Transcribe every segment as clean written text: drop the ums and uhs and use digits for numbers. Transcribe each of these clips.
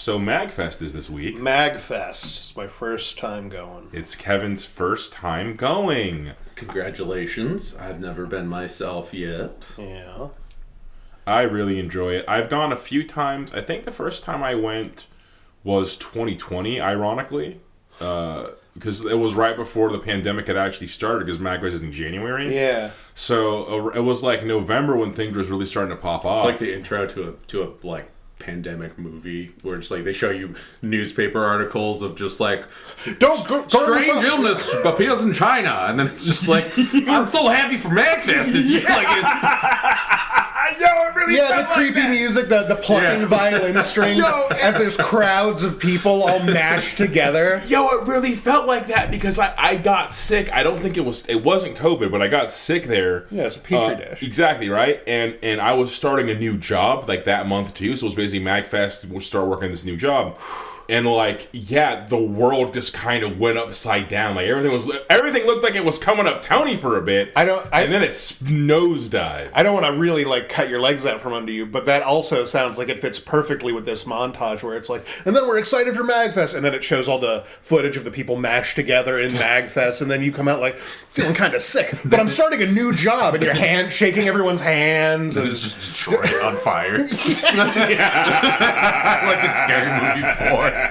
So MagFest is this week. MagFest. It's my first time going. It's Kevin's first time going. Congratulations. I've never been myself yet. Yeah. I really enjoy it. I've gone a few times. I think the first time I went was 2020, ironically. Because it was right before the pandemic had actually started, because MagFest is in January. Yeah. So it was like November when things was really starting to pop off. It's like the intro to a like pandemic movie where it's like they show you newspaper articles of just like strange illness appears in China, and then it's just like I'm so happy for MagFest. It's Yo, it really the creepy like music, the plucking violin strings as there's crowds of people all mashed together. Yo, it really felt like that because I got sick. I don't think it wasn't COVID, but I got sick there. Yeah, it's a petri dish. Exactly, right? And I was starting a new job like that month too, so it was basically MagFest. We'll start working this new job. And the world just kind of went upside down. Like everything looked like it was coming up Tony for a bit. And then it nosedived. I don't want to really cut your legs out from under you, but that also sounds like it fits perfectly with this montage where it's like, and then we're excited for MagFest, and then it shows all the footage of the people mashed together in MagFest, and then you come out feeling kind of sick. But I'm starting a new job, and your hand shaking everyone's hands, and it's just destroyed on fire. Like in Scary Movie 4.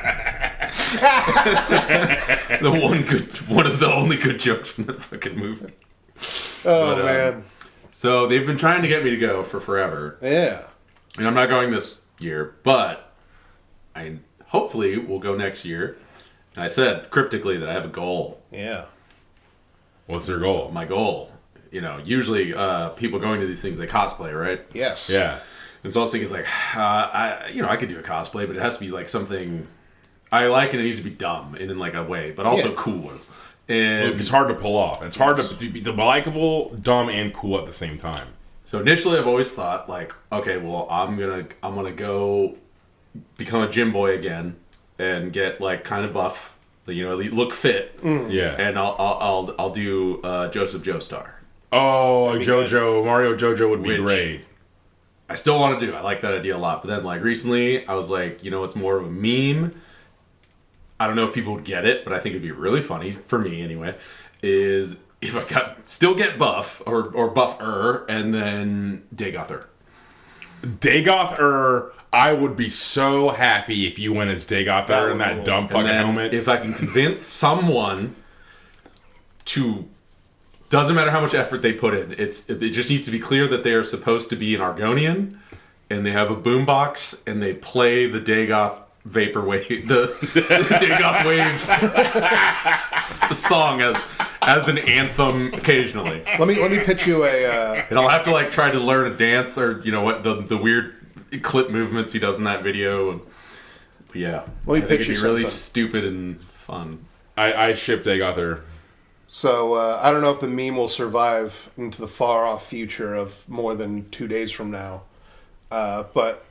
One of the only good jokes from that fucking movie. Man. So they've been trying to get me to go for forever. Yeah. And I'm not going this year, but I hopefully will go next year. And I said cryptically that I have a goal. Yeah. What's their goal? My goal. Usually people going to these things, they cosplay, right? Yes. Yeah. And so I was thinking, I could do a cosplay, but it has to be something I like, and it needs to be dumb in a way, but also cool. And it's hard to pull off. It's hard to be likable, dumb, and cool at the same time. So initially, I've always thought okay, well, I'm gonna go become a gym boy again and get kind of buff, look fit. Yeah. And I'll do Joseph Joestar. Oh, JoJo, Mario JoJo would be great. I still want to do. I like that idea a lot. But then recently, I was it's more of a meme. I don't know if people would get it, but I think it'd be really funny, for me anyway, is if I still get buff, or buffer, and then Dagoth. Dagoth, I would be so happy if you went as Dagoth in that dumb fucking helmet. If I can convince someone to... Doesn't matter how much effort they put in. It just needs to be clear that they are supposed to be an Argonian, and they have a boombox, and they play the Dagoth Vaporwave, the Dagoth Wave song as an anthem occasionally. Let me pitch you a. And I'll have to try to learn a dance or what the weird clip movements he does in that video. But yeah, let me pitch you something really stupid and fun. I ship Dagoth. So, I don't know if the meme will survive into the far-off future of more than 2 days from now. But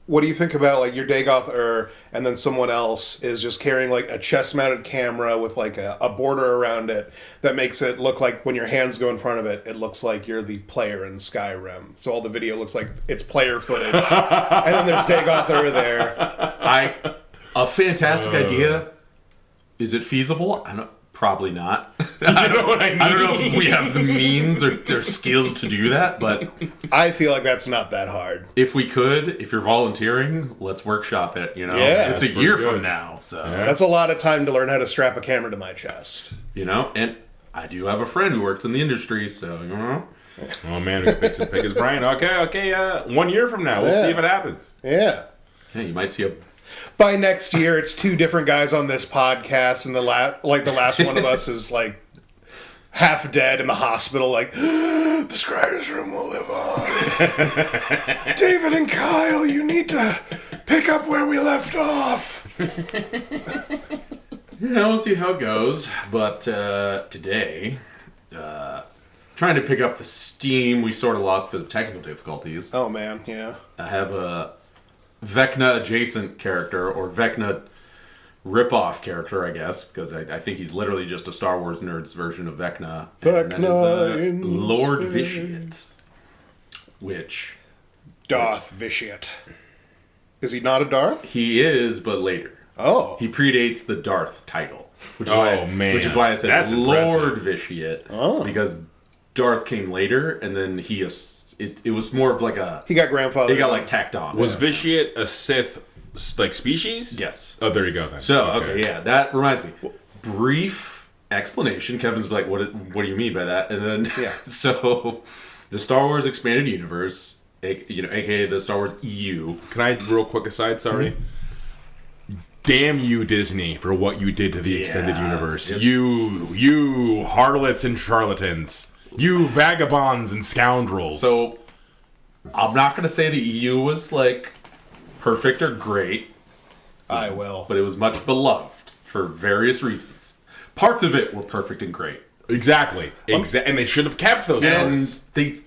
what do you think about, your Dagoth and then someone else is just carrying, a chest-mounted camera with, a border around it that makes it look like when your hands go in front of it, it looks like you're the player in Skyrim. So all the video looks like it's player footage. And then there's Dagoth there. A fantastic idea. Is it feasible? Probably not. I don't know if we have the means or skill to do that, but I feel like that's not that hard. If you're volunteering, let's workshop it. Yeah, it's a year from now, so that's a lot of time to learn how to strap a camera to my chest. And I do have a friend who works in the industry, so Oh man, we can pick his brain. Okay. 1 year from now, we'll see if it happens. Yeah. Yeah, you might see By next year, it's two different guys on this podcast, and the last one of us is half dead in the hospital. The Scryer's room will live on. David and Kyle, you need to pick up where we left off. We'll see how it goes. But today, trying to pick up the steam we sort of lost because of technical difficulties. Oh man, yeah. I have a Vecna adjacent character, or Vecna ripoff character, I guess, because I think he's literally just a Star Wars nerd's version of Vecna. And that is Lord Vitiate. Which... Darth Vitiate. Is he not a Darth? He is, but later. Oh. He predates the Darth title. Which is man. Which is why I said That's Lord impressive. Vitiate. Oh. Because Darth came later, and then it was more of like a... He got grandfather. He got like tacked on. Was Vitiate a Sith like species? Yes. Oh, there you go then. So, okay, yeah, that reminds me. Brief explanation. Kevin's like, what do you mean by that? And then, Yeah. So, the Star Wars Expanded Universe, aka the Star Wars EU. Can I, real quick aside, sorry? Damn you, Disney, for what you did to the extended universe. You harlots and charlatans. You vagabonds and scoundrels. So, I'm not going to say the EU was, like, perfect or great, I will. but it was much beloved for various reasons. Parts of it were perfect and great. Exactly. And they should have kept those And parts. they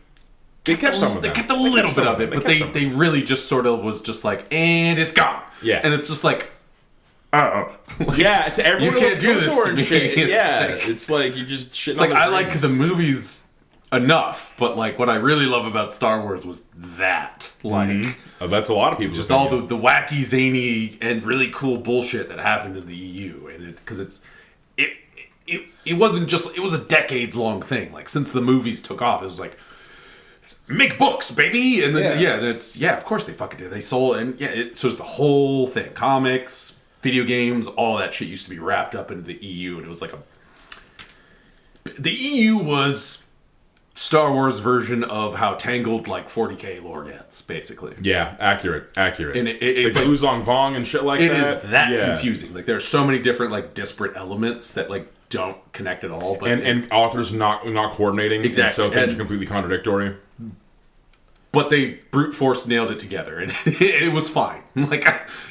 kept some of They them. kept a little bit of it, They but kept some. they really just sort of was just like, and it's gone. Yeah. And it's just like, uh-oh. Yeah, to everyone You can't else do goes this for to and me. shit. It's Yeah, like- it's like you just shit. It's like, I like the movies enough, but like what I really love about Star Wars was that. Like, Oh, that's a lot of people. just all the wacky, zany, and really cool bullshit that happened in the EU. And because it wasn't just, it was a decades-long thing. Like, since the movies took off, it was like, make books, baby! And then, of course they fucking did. They sold, and so it's the whole thing. Comics, video games, all that shit used to be wrapped up into the EU, and it was like the EU was Star Wars version of how tangled, like, 40k lore gets, basically. Yeah, accurate. And it's like like, Uzong Vong and shit like it that. is that Yeah. confusing. Like, there's so many different, like, disparate elements that, like, don't connect at all. But And authors not coordinating. Exactly. And so things And- are completely contradictory. But they brute force nailed it together, and it was fine. Like,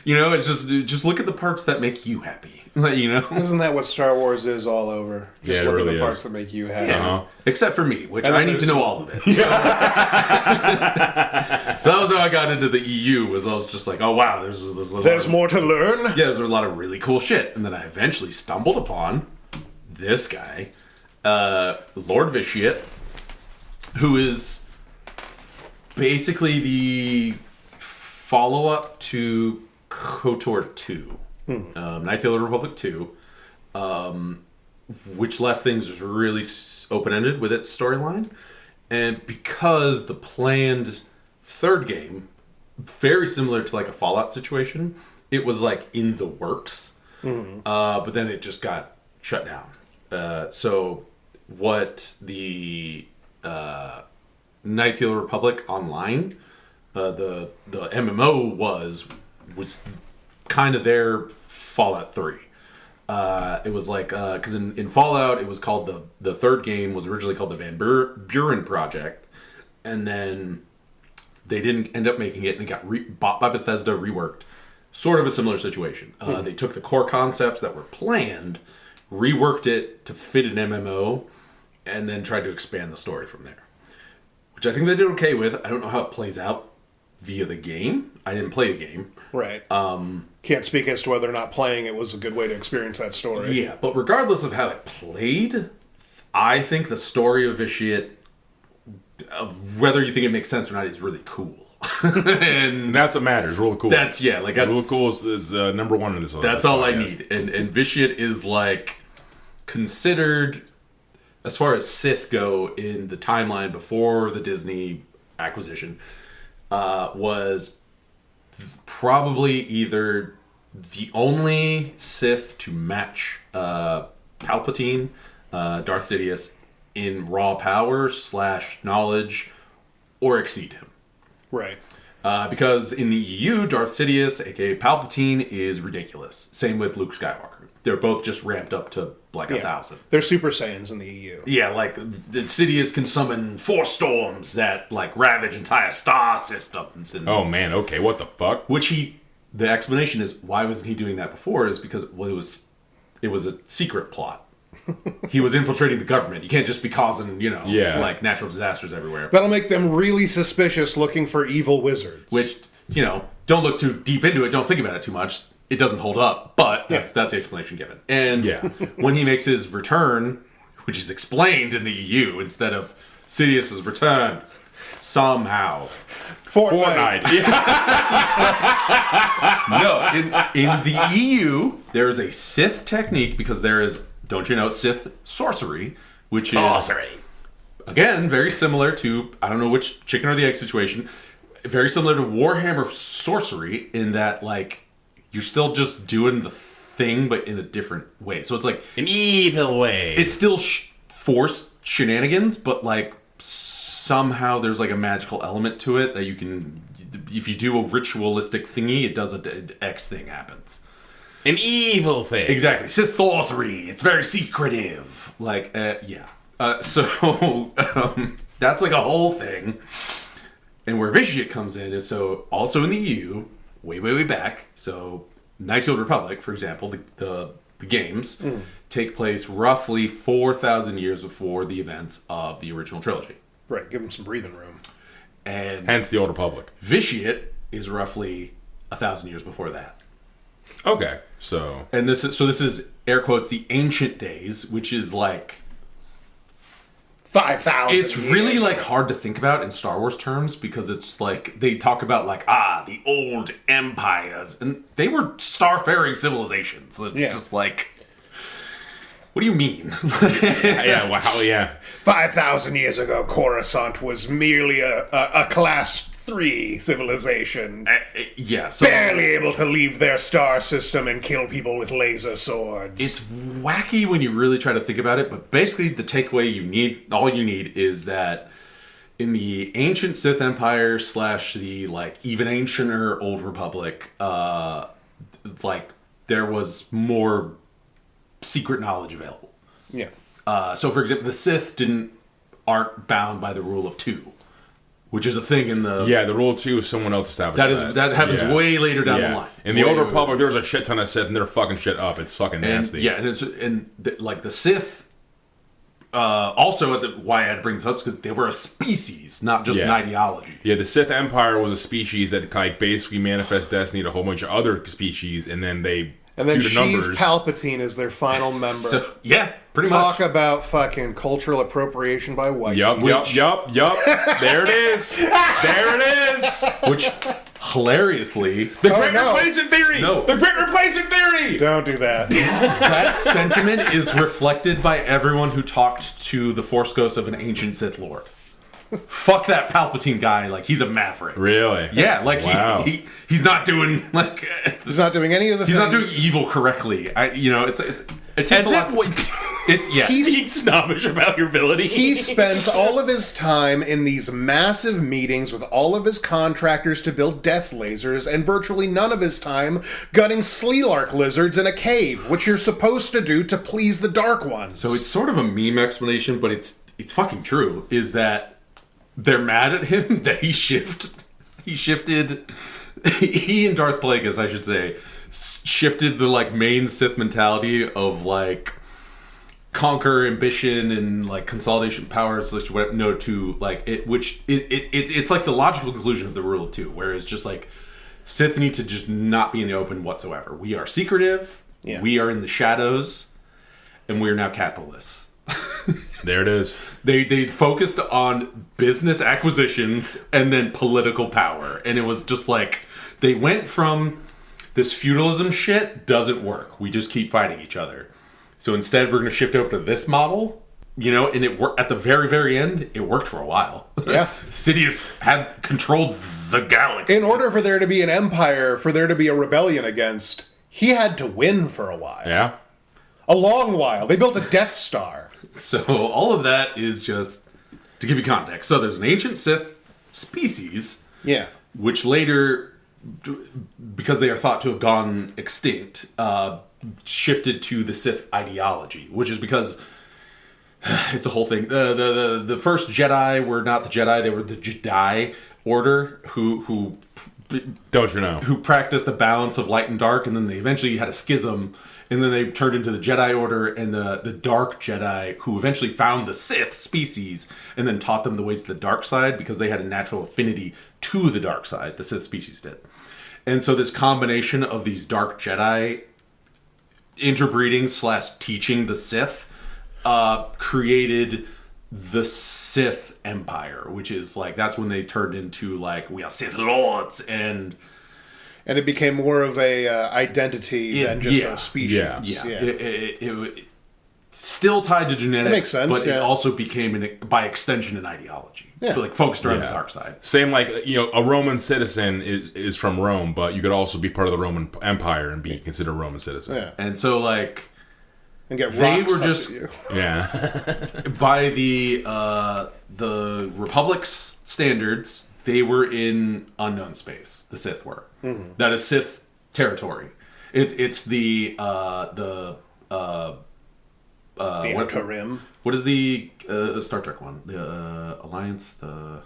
it's just look at the parts that make you happy. Isn't that what Star Wars is all over? Just Yeah, it look really at the parts is. that make you happy. Yeah. Except for me, which And I then need to there's- know all of it. So. So that was how I got into the EU. Was I was just like, oh wow, there's a lot There's of, more to learn? yeah, there's a lot of really cool shit, and then I eventually stumbled upon this guy, Lord Vitiate, who is basically the follow-up to KOTOR 2, Knights of the Republic 2, which left things really open-ended with its storyline. And because the planned third game, very similar to like a Fallout situation, it was like in the works, but then it just got shut down. So what the Knights of the Republic Online, the MMO was kind of their Fallout 3. It was like, because in Fallout, it was called the third game was originally called the Van Buren Project, and then they didn't end up making it, and it got bought by Bethesda, reworked. Sort of a similar situation. They took the core concepts that were planned, reworked it to fit an MMO, and then tried to expand the story from there. Which I think they did okay with. I don't know how it plays out via the game. I didn't play the game. Right. Can't speak as to whether or not playing it was a good way to experience that story. Yeah, but regardless of how it played, I think the story of Vitiate, of whether you think it makes sense or not, is really cool. And that's what matters. Really cool. That's Really cool is number one in this. That's all I need. And Vitiate is like considered, as far as Sith go in the timeline before the Disney acquisition, was probably either the only Sith to match Palpatine, Darth Sidious, in raw power / knowledge, or exceed him. Right. Because in the EU, Darth Sidious, aka Palpatine, is ridiculous. Same with Luke Skywalker. They're both just ramped up to like 1,000. They're Super Saiyans in the EU. Yeah, like the Sidious can summon 4 storms that like ravage entire star systems. And, Oh man, okay, what the fuck? which the explanation is why wasn't he doing that before? Is because it was a secret plot. He was infiltrating the government. You can't just be causing like natural disasters everywhere. That'll make them really suspicious looking for evil wizards. Which don't look too deep into it. Don't think about it too much. It doesn't hold up, but that's the explanation given. And when he makes his return, which is explained in the EU instead of Sidious's return, somehow Fortnite. No, in the EU, there is a Sith technique because there is, don't you know, Sith sorcery, which is, again, very similar to, I don't know which chicken or the egg situation, very similar to Warhammer sorcery in that, like, you're still just doing the thing, but in a different way. So it's like... An evil way. It's still forced shenanigans, but, like, somehow there's, like, a magical element to it that you can... If you do a ritualistic thingy, it does an X thing happens. An evil thing. Exactly. Sith sorcery. It's very secretive. Like, yeah. So, that's like a whole thing. And where Vitiate comes in is so, also in the EU, way back. So, Knights of the Old Republic, for example, the games take place roughly 4,000 years before the events of the original trilogy. Right, give them some breathing room. And hence the Old Republic. Vitiate is roughly 1,000 years before that. Okay, so... And this is, air quotes, the ancient days, which is like... 5,000 It's really, like, hard to think about in Star Wars terms, because it's like, they talk about, like, the old empires, and they were starfaring civilizations. It's just like... What do you mean? Yeah. 5,000 years ago, Coruscant was merely a class 3 civilization. So barely able to leave their star system and kill people with laser swords. It's wacky when you really try to think about it, but basically the takeaway all you need is that in the ancient Sith Empire / the, like, even ancienter Old Republic, like, there was more secret knowledge available. Yeah. So, for example, the Sith aren't bound by the rule of 2, which is a thing in the... Yeah, the rule of 2 is someone else established That happens way later down the line. In the Old Republic, there's a shit ton of Sith, and they're fucking shit up. It's fucking nasty. Like, the Sith... also, why I had to bring this up is because they were a species, not just an ideology. Yeah, the Sith Empire was a species that, like, basically manifests destiny to a whole bunch of other species, and then they... And then Chief Palpatine is their final member. So, yeah, pretty much. much. Talk about fucking cultural appropriation by white people. Yup. There it is. Which, hilariously... The Great Replacement Theory! No. The Great Replacement Theory! Don't do that. That sentiment is reflected by everyone who talked to the Force Ghost of an ancient Sith Lord. Fuck that Palpatine guy, like, he's a maverick. Really? Yeah, like, wow. he's not doing, like... He's not doing any of the things. He's not doing evil correctly. It takes a lot... He's being snobbish about your ability. He spends all of his time in these massive meetings with all of his contractors to build death lasers, and virtually none of his time gutting Sleelark lizards in a cave, which you're supposed to do to please the Dark Ones. So it's sort of a meme explanation, but it's fucking true, is that they're mad at him that he shifted, he and Darth Plagueis, I should say, shifted the, like, main Sith mentality of, like, conquer, ambition, and, like, consolidation powers, to, like, it's like the logical conclusion of the rule of 2, where it's just, like, Sith need to just not be in the open whatsoever. We are secretive, we are in the shadows, and we are now capitalists. There it is. They focused on business acquisitions and then political power. And it was just like, they went from this feudalism shit doesn't work. We just keep fighting each other. So instead, we're going to shift over to this model, and it worked at the very, very end. It worked for a while. Yeah. Sidious had controlled the galaxy. In order for there to be an empire, for there to be a rebellion against, he had to win for a while. Yeah. A long while. They built a Death Star. So all of that is just to give you context. So there's an ancient Sith species, which later, because they are thought to have gone extinct, shifted to the Sith ideology, which is because it's a whole thing. The first Jedi were not the Jedi; they were the Jedi Order, who don't you know, who practiced a balance of light and dark, and then they eventually had a schism. And then they turned into the Jedi Order and the Dark Jedi, who eventually found the Sith species and then taught them the ways of the dark side because they had a natural affinity to the dark side. The Sith species did. And so this combination of these Dark Jedi interbreeding / teaching the Sith created the Sith Empire, which is like, that's when they turned into like, we are Sith Lords, and it became more of a identity than just a species. Yeah. It still tied to genetics, that makes sense, but it also became, by extension, an ideology. Yeah. Like, focused around the dark side. Same like, a Roman citizen is from Rome, but you could also be part of the Roman Empire and be considered a Roman citizen. Yeah. And so, like, and get they rocks were up just at you. by the Republic's standards, they were in unknown space. The Sith were. Mm-hmm. That is Sith territory. It's the Outer Rim. What is the Star Trek one? The Alliance, the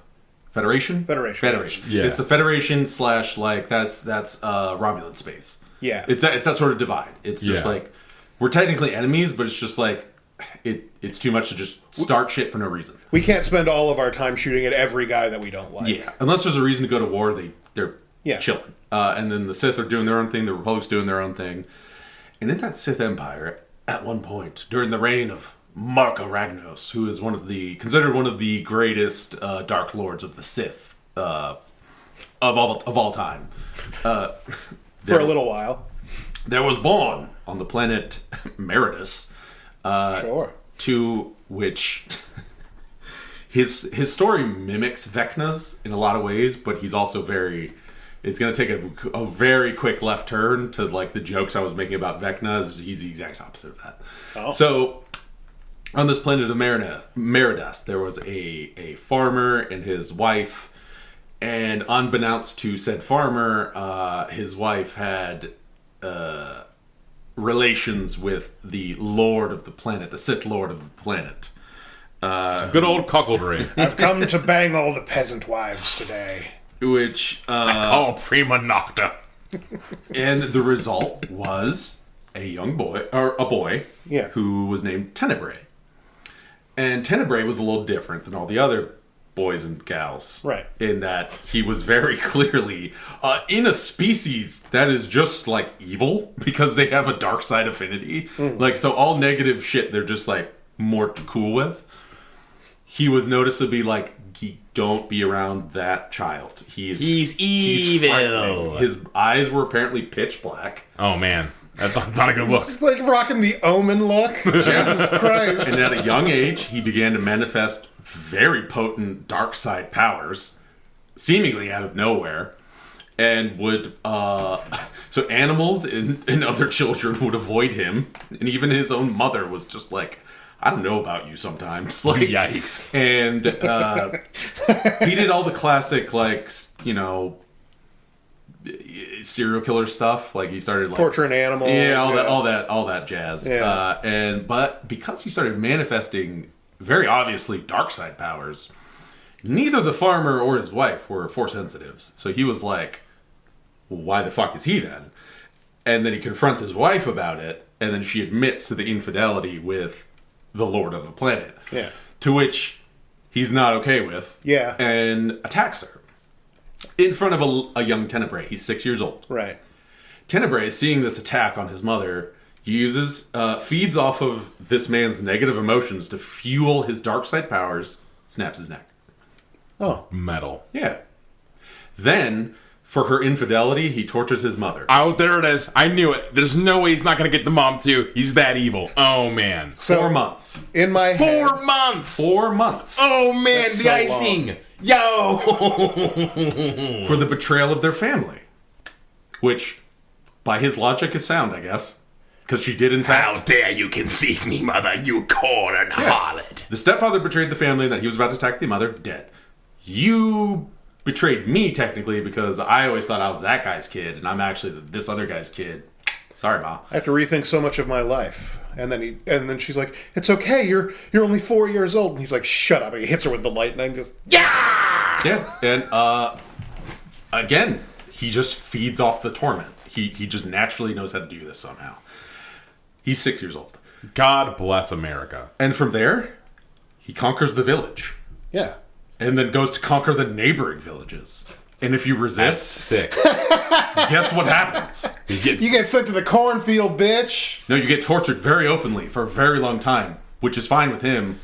Federation. Federation. Yeah. It's the Federation / like that's Romulan space. Yeah. It's that sort of divide. It's just like, we're technically enemies, but it's just like it's too much to just start shit for no reason. We can't spend all of our time shooting at every guy that we don't like. Yeah, unless there's a reason to go to war, they're Yeah. chilling. And then the Sith are doing their own thing, the Republic's doing their own thing. And in that Sith Empire, at one point, during the reign of Marka Ragnos, who is considered one of the greatest Dark Lords of the Sith of all time. For a little while. There was born on the planet Meridus, Sure. to which his story mimics Vecna's in a lot of ways, but he's also it's going to take a very quick left turn to like the jokes I was making about Vecna. He's the exact opposite of that. Oh. So on this planet of Meridus, there was a farmer and his wife, and unbeknownst to said farmer, his wife had relations with the Lord of the planet, the Sith Lord of the planet. Good old cuckoldry. I've come to bang all the peasant wives today. Which Prima Nocta. and the result was a boy Yeah. who was named Tenebrae. And Tenebrae was a little different than all the other boys and gals. Right. In that he was very clearly in a species that is just like evil because they have a dark side affinity. Like, so all negative shit they're just like more cool with. He was noticeably like, don't be around that child. He's evil. frightening. His eyes were apparently pitch black. Oh man, that's not a good look. It's like rocking the Omen look. Jesus Christ. And at a young age, he began to manifest very potent dark side powers, seemingly out of nowhere, and would so animals and other children would avoid him, and even his own mother was just like, I don't know about you sometimes. Like, Yikes. And he did all the classic, like, serial killer stuff. Like, he started like torturing animals. Yeah, all that jazz. Yeah. But because he started manifesting very obviously dark side powers, neither the farmer or his wife were Force sensitives. So he was like, well, why the fuck is he then? And then he confronts his wife about it, and then she admits to the infidelity with the Lord of the planet. Yeah. To which he's not okay with. Yeah. And attacks her. In front of a young Tenebrae. He's 6 years old. Right. Tenebrae, seeing this attack on his mother, feeds off of this man's negative emotions to fuel his dark side powers, snaps his neck. Oh. Metal. Yeah. Then, for her infidelity, he tortures his mother. Oh, there it is. I knew it. There's no way he's not going to get the mom, too. He's that evil. Oh, man. So, 4 months. In my head. 4 months! 4 months. Oh, man. That's The so icing. long. Yo! For the betrayal of their family. Which, by his logic, is sound, I guess. Because she did, in fact. How dare you conceive me, mother, you corn harlot. The stepfather betrayed the family, and that he was about to attack the mother, dead. You betrayed me, technically, because I always thought I was that guy's kid, and I'm actually this other guy's kid. Sorry, Ma. I have to rethink so much of my life. And then she's like, "It's okay. You're only 4 years old." And he's like, "Shut up!" And he hits her with the lightning. Just Yeah, and again, he just feeds off the torment. He just naturally knows how to do this somehow. He's 6 years old. God bless America. And from there, he conquers the village. yeah. And then goes to conquer the neighboring villages. And if you That's resist, sick. guess what happens? He gets You get sent to the cornfield, bitch. No, you get tortured very openly for a very long time, which is fine with him.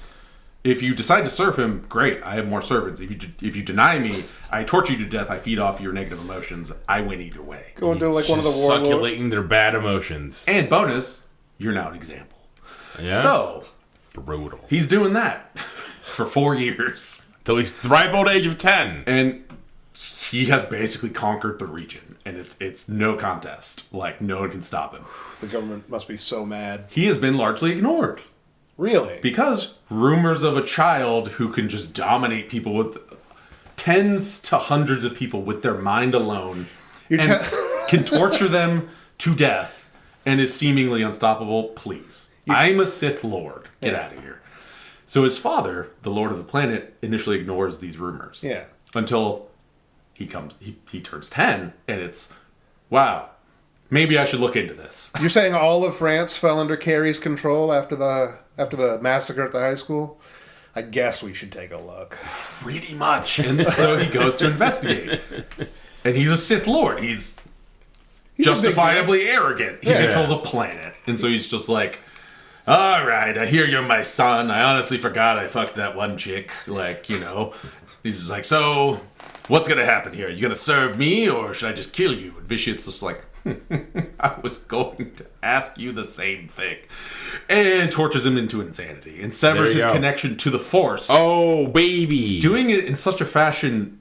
If you decide to serve him, great. I have more servants. If you deny me, I torture you to death. I feed off your negative emotions. I win either way. Go into like one of the warlords. Succulating their bad emotions. And bonus, you're now an example. Yeah. So, brutal. He's doing that for 4 years. Till he's the ripe old age of 10. And he has basically conquered the region. And it's no contest. Like, no one can stop him. The government must be so mad. He has been largely ignored. Really? Because rumors of a child who can just dominate people with tens to hundreds of people with their mind alone can torture them to death and is seemingly unstoppable, please. I'm a Sith Lord. Get out of here. So his father, the Lord of the Planet, initially ignores these rumors. Yeah. Until he turns 10 and it's, wow, maybe I should look into this. You're saying all of France fell under Carrie's control after the massacre at the high school? I guess we should take a look. Pretty much. And so he goes to investigate. And he's a Sith Lord. He's justifiably arrogant. He controls a planet. And so he's just like, all right, I hear you're my son. I honestly forgot I fucked that one chick. Like, you know. He's just like, so what's going to happen here? Are you going to serve me or should I just kill you? And Vitiate's just like, I was going to ask you the same thing. And tortures him into insanity and severs his connection to the Force. Oh, baby. Doing it in such a fashion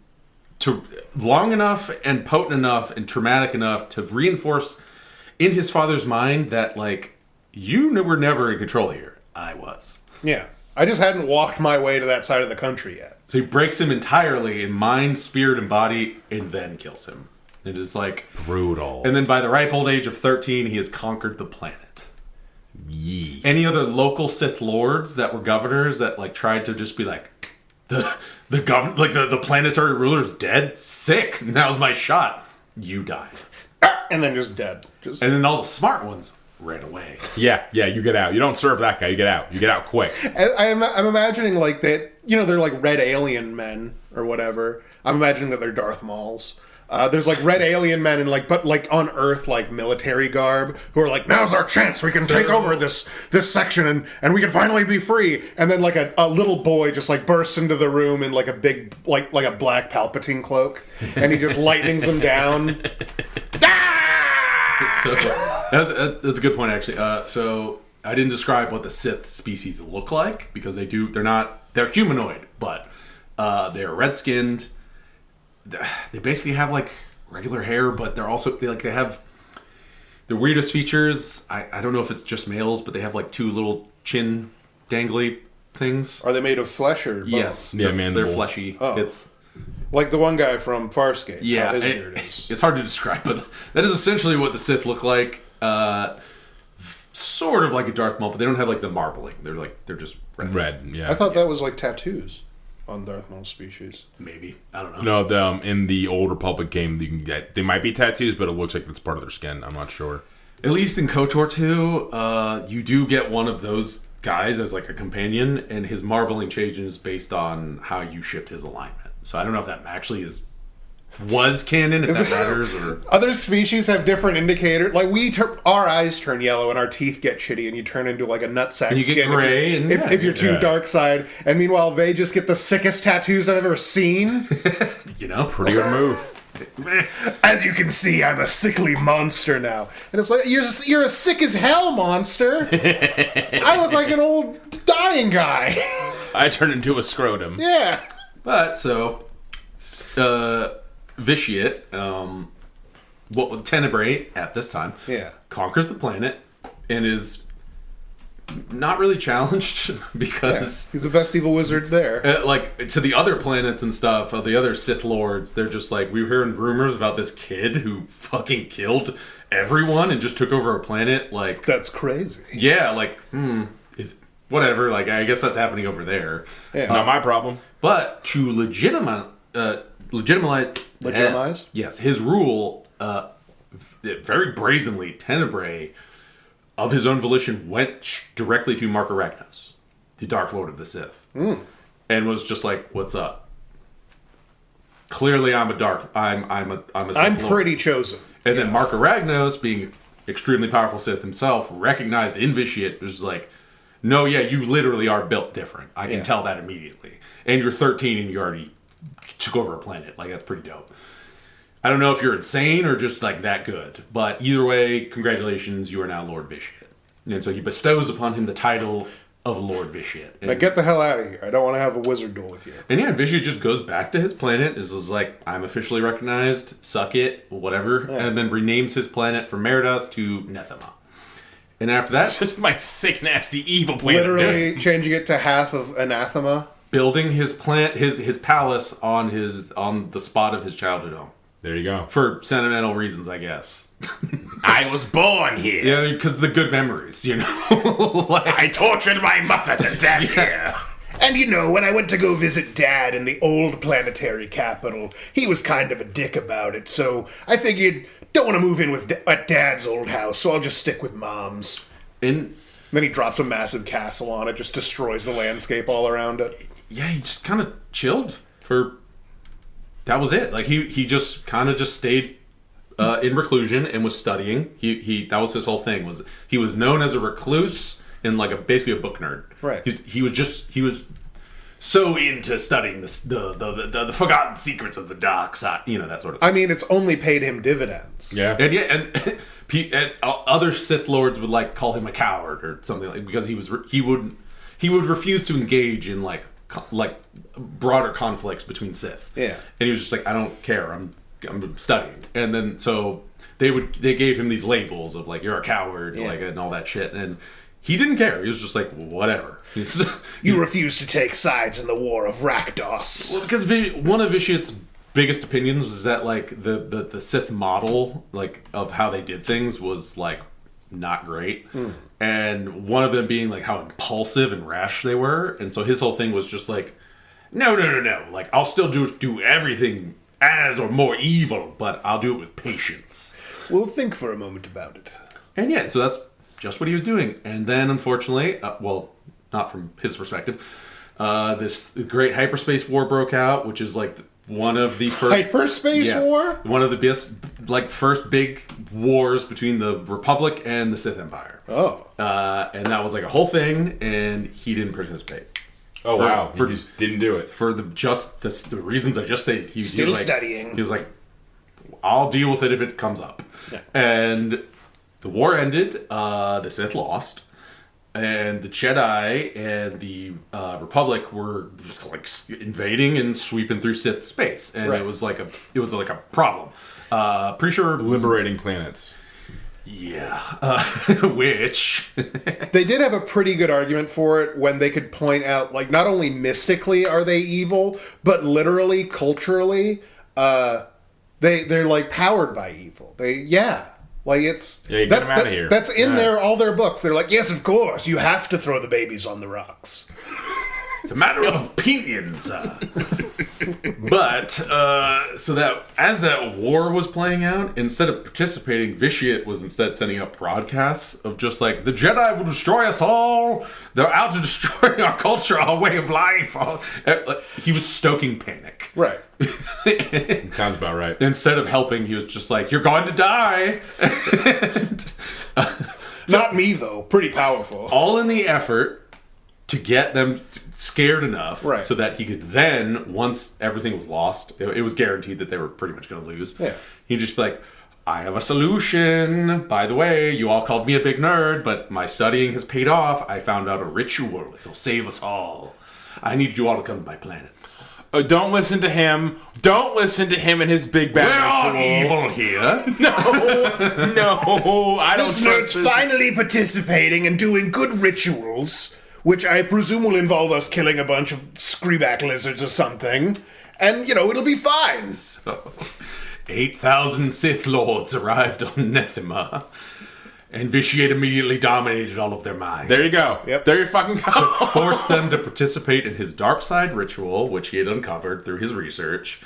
to long enough and potent enough and traumatic enough to reinforce in his father's mind that, like, you were never in control here. I was. Yeah. I just hadn't walked my way to that side of the country yet. So he breaks him entirely in mind, spirit, and body, and then kills him. It is like brutal. And then by the ripe old age of 13, he has conquered the planet. Yee. Any other local Sith lords that were governors that like tried to just be like the planetary ruler's dead? Sick. Now's my shot. You died. And then just dead. And then all the smart ones ran away. Yeah, you get out. You don't serve that guy. You get out. You get out quick. I'm imagining like that. You know, they're like red alien men or whatever. I'm imagining that they're Darth Mauls. There's like red alien men and but on Earth like military garb who are like, now's our chance, we can take over this section and we can finally be free. And then like a little boy just like bursts into the room in like a big like a black Palpatine cloak and he just lightnings them down. So that's a good point actually. So I didn't describe what the Sith species look like because they're humanoid, but they're red skinned. They basically have like regular hair, but they have the weirdest features. I don't know if it's just males, but they have like two little chin dangly things. Are they made of flesh or bone? Yes, they're fleshy. Oh. It's like the one guy from Farscape. Yeah, it's hard to describe, but that is essentially what the Sith look like. Sort of like a Darth Maul, but they don't have like the marbling. They're just red. Yeah, I thought that was like tattoos on Darth Maul's species. Maybe. I don't know. No, in the Old Republic game, you can get, they might be tattoos, but it looks like it's part of their skin. I'm not sure. At least in KOTOR 2, you do get one of those guys as like a companion, and his marbling changes based on how you shift his alignment. So I don't know if that actually was canon, if that matters, or other species have different indicators. Like our eyes turn yellow and our teeth get shitty, and you turn into like a nutsack. And you get gray, if you're too dark side. And meanwhile, they just get the sickest tattoos I've ever seen. Pretty good move. As you can see, I'm a sickly monster now, and it's like you're a sick as hell monster. I look like an old dying guy. I turn into a scrotum. Yeah, but so. Vitiate, Tenebrae at this time, conquers the planet and is not really challenged because he's the best evil wizard there. Like to the other planets and stuff, the other Sith lords, they're just like, we were hearing rumors about this kid who fucking killed everyone and just took over a planet. Like that's crazy. Yeah, like is whatever. Like I guess that's happening over there. Yeah, not my problem. But to legitimize. Yes, his rule, very brazenly, Tenebrae, of his own volition, went directly to Mark Arachnos, the Dark Lord of the Sith, and was just like, "What's up?" Clearly, I'm a Sith I'm Lord. pretty chosen. And then Mark Arachnos, being extremely powerful Sith himself, recognized in Vitiate, was like, no, yeah, you literally are built different. I can tell that immediately. And you're 13 and you already took over a planet. Like, that's pretty dope. I don't know if you're insane or just, like, that good. But either way, congratulations, you are now Lord Vitiate. And so he bestows upon him the title of Lord Vitiate. Now get the hell out of here. I don't want to have a wizard duel with you. And yeah, Vitiate just goes back to his planet. Is like, I'm officially recognized. Suck it. Whatever. Yeah. And then renames his planet from Meridas to Nethema. And after that... It's just my sick, nasty, evil planet. Literally changing it to half of Anathema. Building his his palace on the spot of his childhood home. There you go. For sentimental reasons, I guess. I was born here. Yeah, because of the good memories, you know? Like, I tortured my mother to death here. And you know, when I went to go visit Dad in the old planetary capital, he was kind of a dick about it, so I figured, don't want to move in at Dad's old house, so I'll just stick with Mom's. And then he drops a massive castle on it, just destroys the landscape all around it. Yeah, he just kind of chilled for... That was it. Like, he just kind of just stayed in reclusion and was studying. That was his whole thing. He was known as a recluse and like basically a book nerd. Right. He was so into studying the forgotten secrets of the dark side. You know, that sort of thing. I mean, it's only paid him dividends. Yeah. And other Sith lords would like call him a coward or something, like, because he would refuse to engage in like broader conflicts between Sith. Yeah. And he was just like, I don't care. I'm studying. And then so they gave him these labels of like, you're a coward, like, and all that shit. And he didn't care. He was just like, whatever. You refuse to take sides in the war of Rakdos. Well, because one of Vitiate's biggest opinions was that like the Sith model, like, of how they did things was like not great. And one of them being like how impulsive and rash they were. And so his whole thing was just like, no. Like, I'll still do everything as or more evil, but I'll do it with patience. We'll think for a moment about it. And yeah, so that's just what he was doing. And then, unfortunately, well, not from his perspective, this great hyperspace war broke out, which is like one of the first... Hyperspace war? One of the best, like, first big wars between the Republic and the Sith Empire. Oh. And that was like a whole thing, and he didn't participate. Oh, wow. He just didn't do it. For the reasons I just stated. He Still was like, studying. He was like, I'll deal with it if it comes up. Yeah. And the war ended. The Sith lost. And the Jedi and the Republic were just like invading and sweeping through Sith space. And it was like a problem. Pretty sure... Liberating planets. Yeah. Which... They did have a pretty good argument for it when they could point out, like, not only mystically are they evil, but literally, culturally, they're like powered by evil. Like, it's... Yeah, get them out of here. That's in all their books. They're like, yes, of course, you have to throw the babies on the rocks. It's a matter of opinions. But, so that, as that war was playing out, instead of participating, Vitiate was instead sending out broadcasts of just like, the Jedi will destroy us all. They're out to destroy our culture, our way of life. He was stoking panic. Right. Sounds about right. Instead of helping, he was just like, you're going to die. Not me, though. Pretty powerful. All in the effort to get them scared enough so that he could then, once everything was lost, it was guaranteed that they were pretty much going to lose. Yeah. He'd just be like, I have a solution. By the way, you all called me a big nerd, but my studying has paid off. I found out a ritual. It'll save us all. I need you all to come to my planet. Don't listen to him. Don't listen to him and his big bad We're ritual. all evil here. No, I don't This trust nerd's this. finally participating and doing good rituals, which I presume will involve us killing a bunch of screeback lizards or something. And, it'll be fine. So, 8,000 Sith Lords arrived on Nethema, and Vitiate immediately dominated all of their minds. There you go. Yep. There you fucking go. To force them to participate in his dark side ritual, which he had uncovered through his research,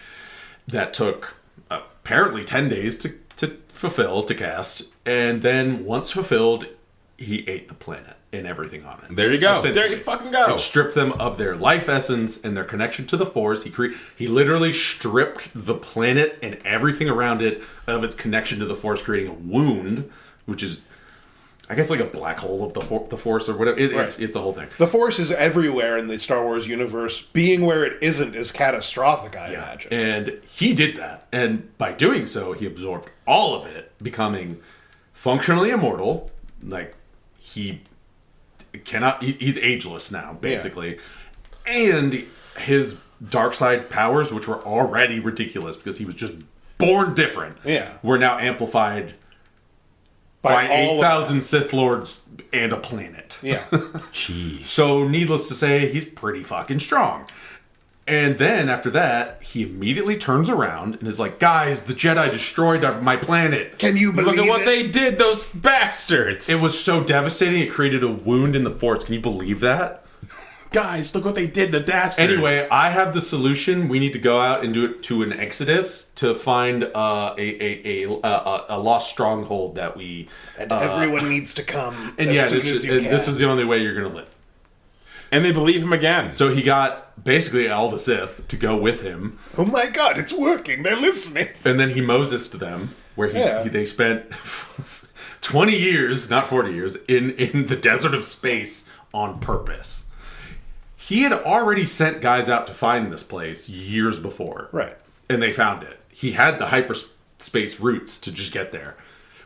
that took apparently 10 days to fulfill, to cast, and then once fulfilled, he ate the planet and everything on it. There you go. There you fucking go. And stripped them of their life essence and their connection to the Force. He literally stripped the planet and everything around it of its connection to the Force, creating a wound, which is I guess like a black hole of the Force or whatever. It's a whole thing. The Force is everywhere in the Star Wars universe. Being where it isn't is catastrophic, I imagine. And he did that. And by doing so, he absorbed all of it, becoming functionally immortal. Like, he's ageless now, basically. Yeah. And his dark side powers, which were already ridiculous because he was just born different, were now amplified by 8,000 Sith Lords and a planet. Yeah. Jeez. So, needless to say, he's pretty fucking strong. And then, after that, he immediately turns around and is like, guys, the Jedi destroyed my planet. Can you believe it? Look at what they did, those bastards. It was so devastating, it created a wound in the Force. Can you believe that? Guys, look what they did, the dastards. Anyway, I have the solution. We need to go out and do it to an exodus to find a lost stronghold that we... And everyone needs to come and as soon as you can. This is the only way you're going to live. And they believe him again. So he got basically all the Sith to go with him. Oh my god, it's working. They're listening. And then he Mosesed them, where they spent 20 years, not 40 years, in the desert of space on purpose. He had already sent guys out to find this place years before. Right. And they found it. He had the hyperspace routes to just get there.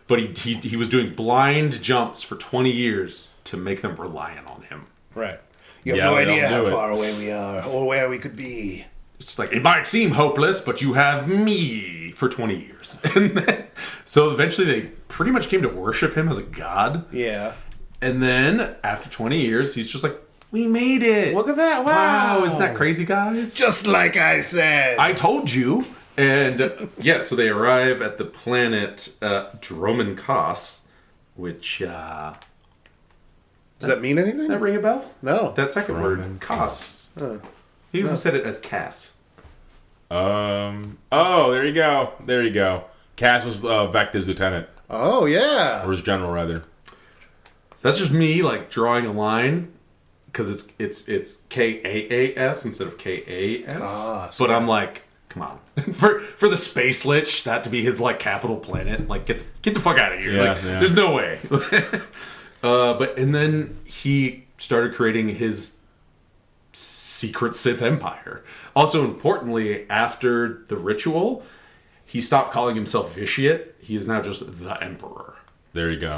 But he was doing blind jumps for 20 years to make them reliant on him. Right. You have no idea how far away we are or where we could be. It's just like, it might seem hopeless, but you have me for 20 years. And then, so eventually they pretty much came to worship him as a god. Yeah. And then, after 20 years, he's just like, we made it. Look at that. Wow. Isn't that crazy, guys? Just like I said. I told you. And, so they arrive at the planet Droman Kos, which... Does that mean anything? That ring a bell? No. That second word, Kos. He even said it as Cass. Oh, there you go. There you go. Cass was Vecta's lieutenant. Oh, yeah. Or his general, rather. So that's just me, like, drawing a line, because it's Kaas instead of Kas. But I'm like, come on. for the Space Lich, that to be his, like, capital planet, like, get the fuck out of here. Yeah, like, there's no way. And then he started creating his secret Sith Empire. Also, importantly, after the ritual, he stopped calling himself Vitiate. He is now just the Emperor. There you go.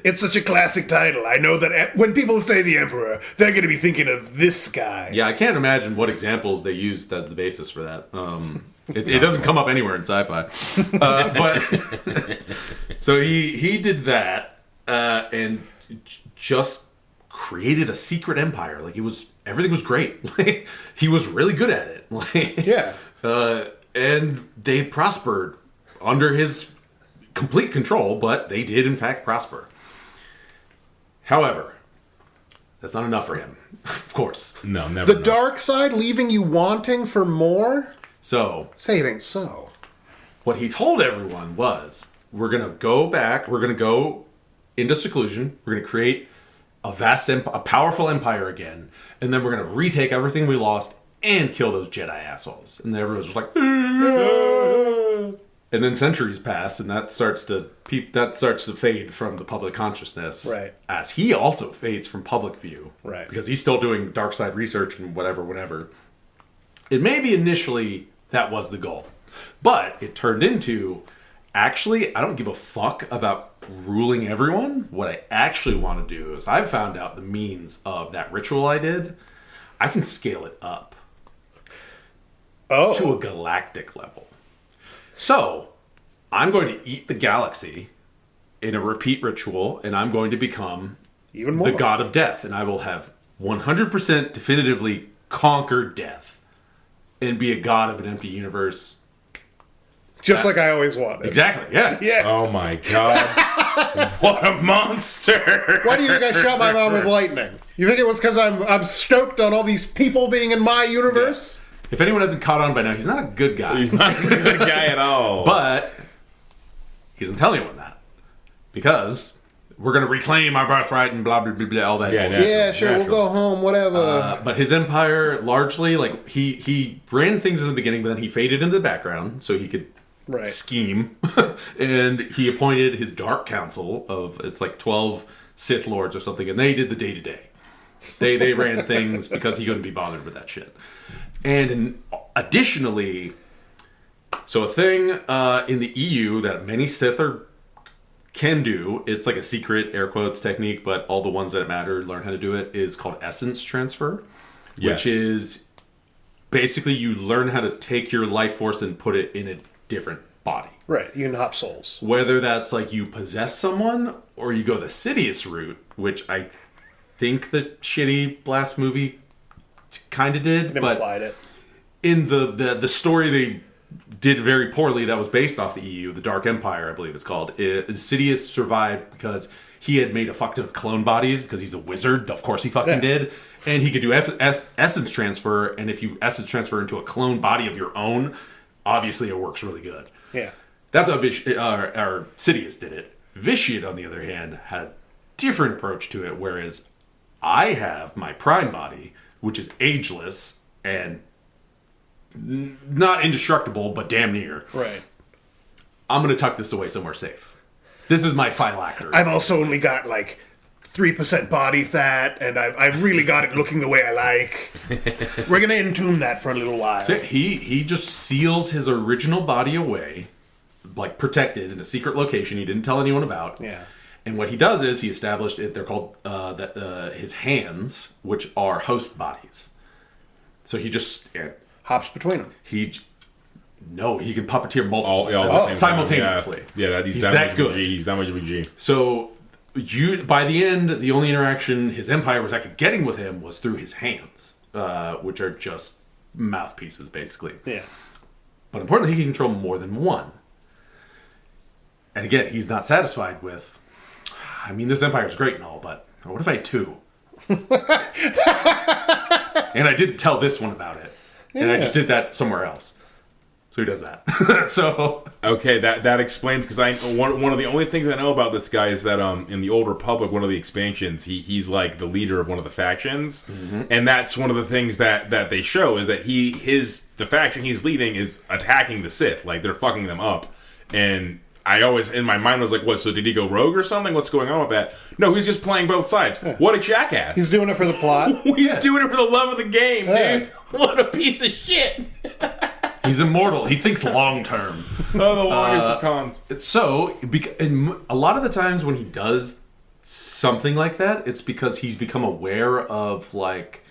It's such a classic title. I know that when people say the Emperor, they're going to be thinking of this guy. Yeah, I can't imagine what examples they used as the basis for that. It doesn't come up anywhere in sci-fi. But so he did that and just created a secret empire. Like, everything was great. He was really good at it. Yeah. And they prospered under his complete control, but they did in fact prosper. However, that's not enough for him. Of course. No, never. The dark side leaving you wanting for more? So, say it ain't so. What he told everyone was, we're going to go back, we're going to go into seclusion, we're going to create a powerful empire again, and then we're going to retake everything we lost and kill those Jedi assholes. And everyone's just like, and then centuries pass, and that starts to fade from the public consciousness. Right. As he also fades from public view. Right. Because he's still doing dark side research and whatever. It maybe initially that was the goal. But it turned into, actually, I don't give a fuck about ruling everyone. What I actually want to do is, I've found out the means of that ritual I did. I can scale it up to a galactic level. So, I'm going to eat the galaxy in a repeat ritual, and I'm going to become even more the god of death, and I will have 100% definitively conquered death and be a god of an empty universe. Just like I always wanted. Exactly, yeah. Yeah. Oh my god. What a monster. Why do you think I shot my mom with lightning? You think it was because I'm stoked on all these people being in my universe? Yeah. If anyone hasn't caught on by now, he's not a good guy. He's not a good guy at all. But he doesn't tell anyone that. Because we're going to reclaim our birthright and blah, blah, blah, blah, all that. Yeah, sure, we'll go home, whatever. But his empire, largely, like, he ran things in the beginning, but then he faded into the background so he could scheme, and he appointed his Dark Council it's like 12 Sith Lords or something, and they did the day-to-day. They ran things because he couldn't be bothered with that shit. And additionally, so a thing in the EU that many Sith can do, it's like a secret, air quotes, technique, but all the ones that matter learn how to do it, is called essence transfer, which is basically you learn how to take your life force and put it in a different body. Right, you can hop souls. Whether that's like you possess someone or you go the Sidious route, which I think the shitty Blast movie kind of did, but implied it. In the story they did very poorly that was based off the EU, the Dark Empire, I believe it's called. Sidious survived because he had made a fuck ton of clone bodies because he's a wizard. Of course he fucking did. And he could do essence transfer, and if you essence transfer into a clone body of your own, obviously it works really good. Yeah. That's how Sidious did it. Vitiate, on the other hand, had a different approach to it, whereas I have my prime body, which is ageless and not indestructible, but damn near. Right. I'm going to tuck this away somewhere safe. This is my phylactery. I've also only got like 3% body fat, and I've really got it looking the way I like. We're going to entomb that for a little while. So he just seals his original body away, like protected in a secret location he didn't tell anyone about. Yeah. And what he does is he established it. They're called his hands, which are host bodies. So he just hops between them. He can puppeteer multiple simultaneously. Yeah, he's that good. He's that much of a G. So by the end, the only interaction his empire was actually getting with him was through his hands, which are just mouthpieces, basically. Yeah. But importantly, he can control more than one. And again, he's not satisfied with, I mean, this empire is great and all, but what if I had two? And I didn't tell this one about it. Yeah. And I just did that somewhere else. So he does that. So okay, that explains, because one of the only things I know about this guy is that in the Old Republic, one of the expansions, he's like the leader of one of the factions, and that's one of the things that they show is that the faction he's leading is attacking the Sith, like they're fucking them up, and I always in my mind was like, what? So did he go rogue or something? What's going on with that? No, he's just playing both sides. Yeah. What a jackass! He's doing it for the plot. He's doing it for the love of the game, dude. What a piece of shit. He's immortal. He thinks long term. Oh, the longest of cons. So, a lot of the times when he does something like that, it's because he's become aware of, like,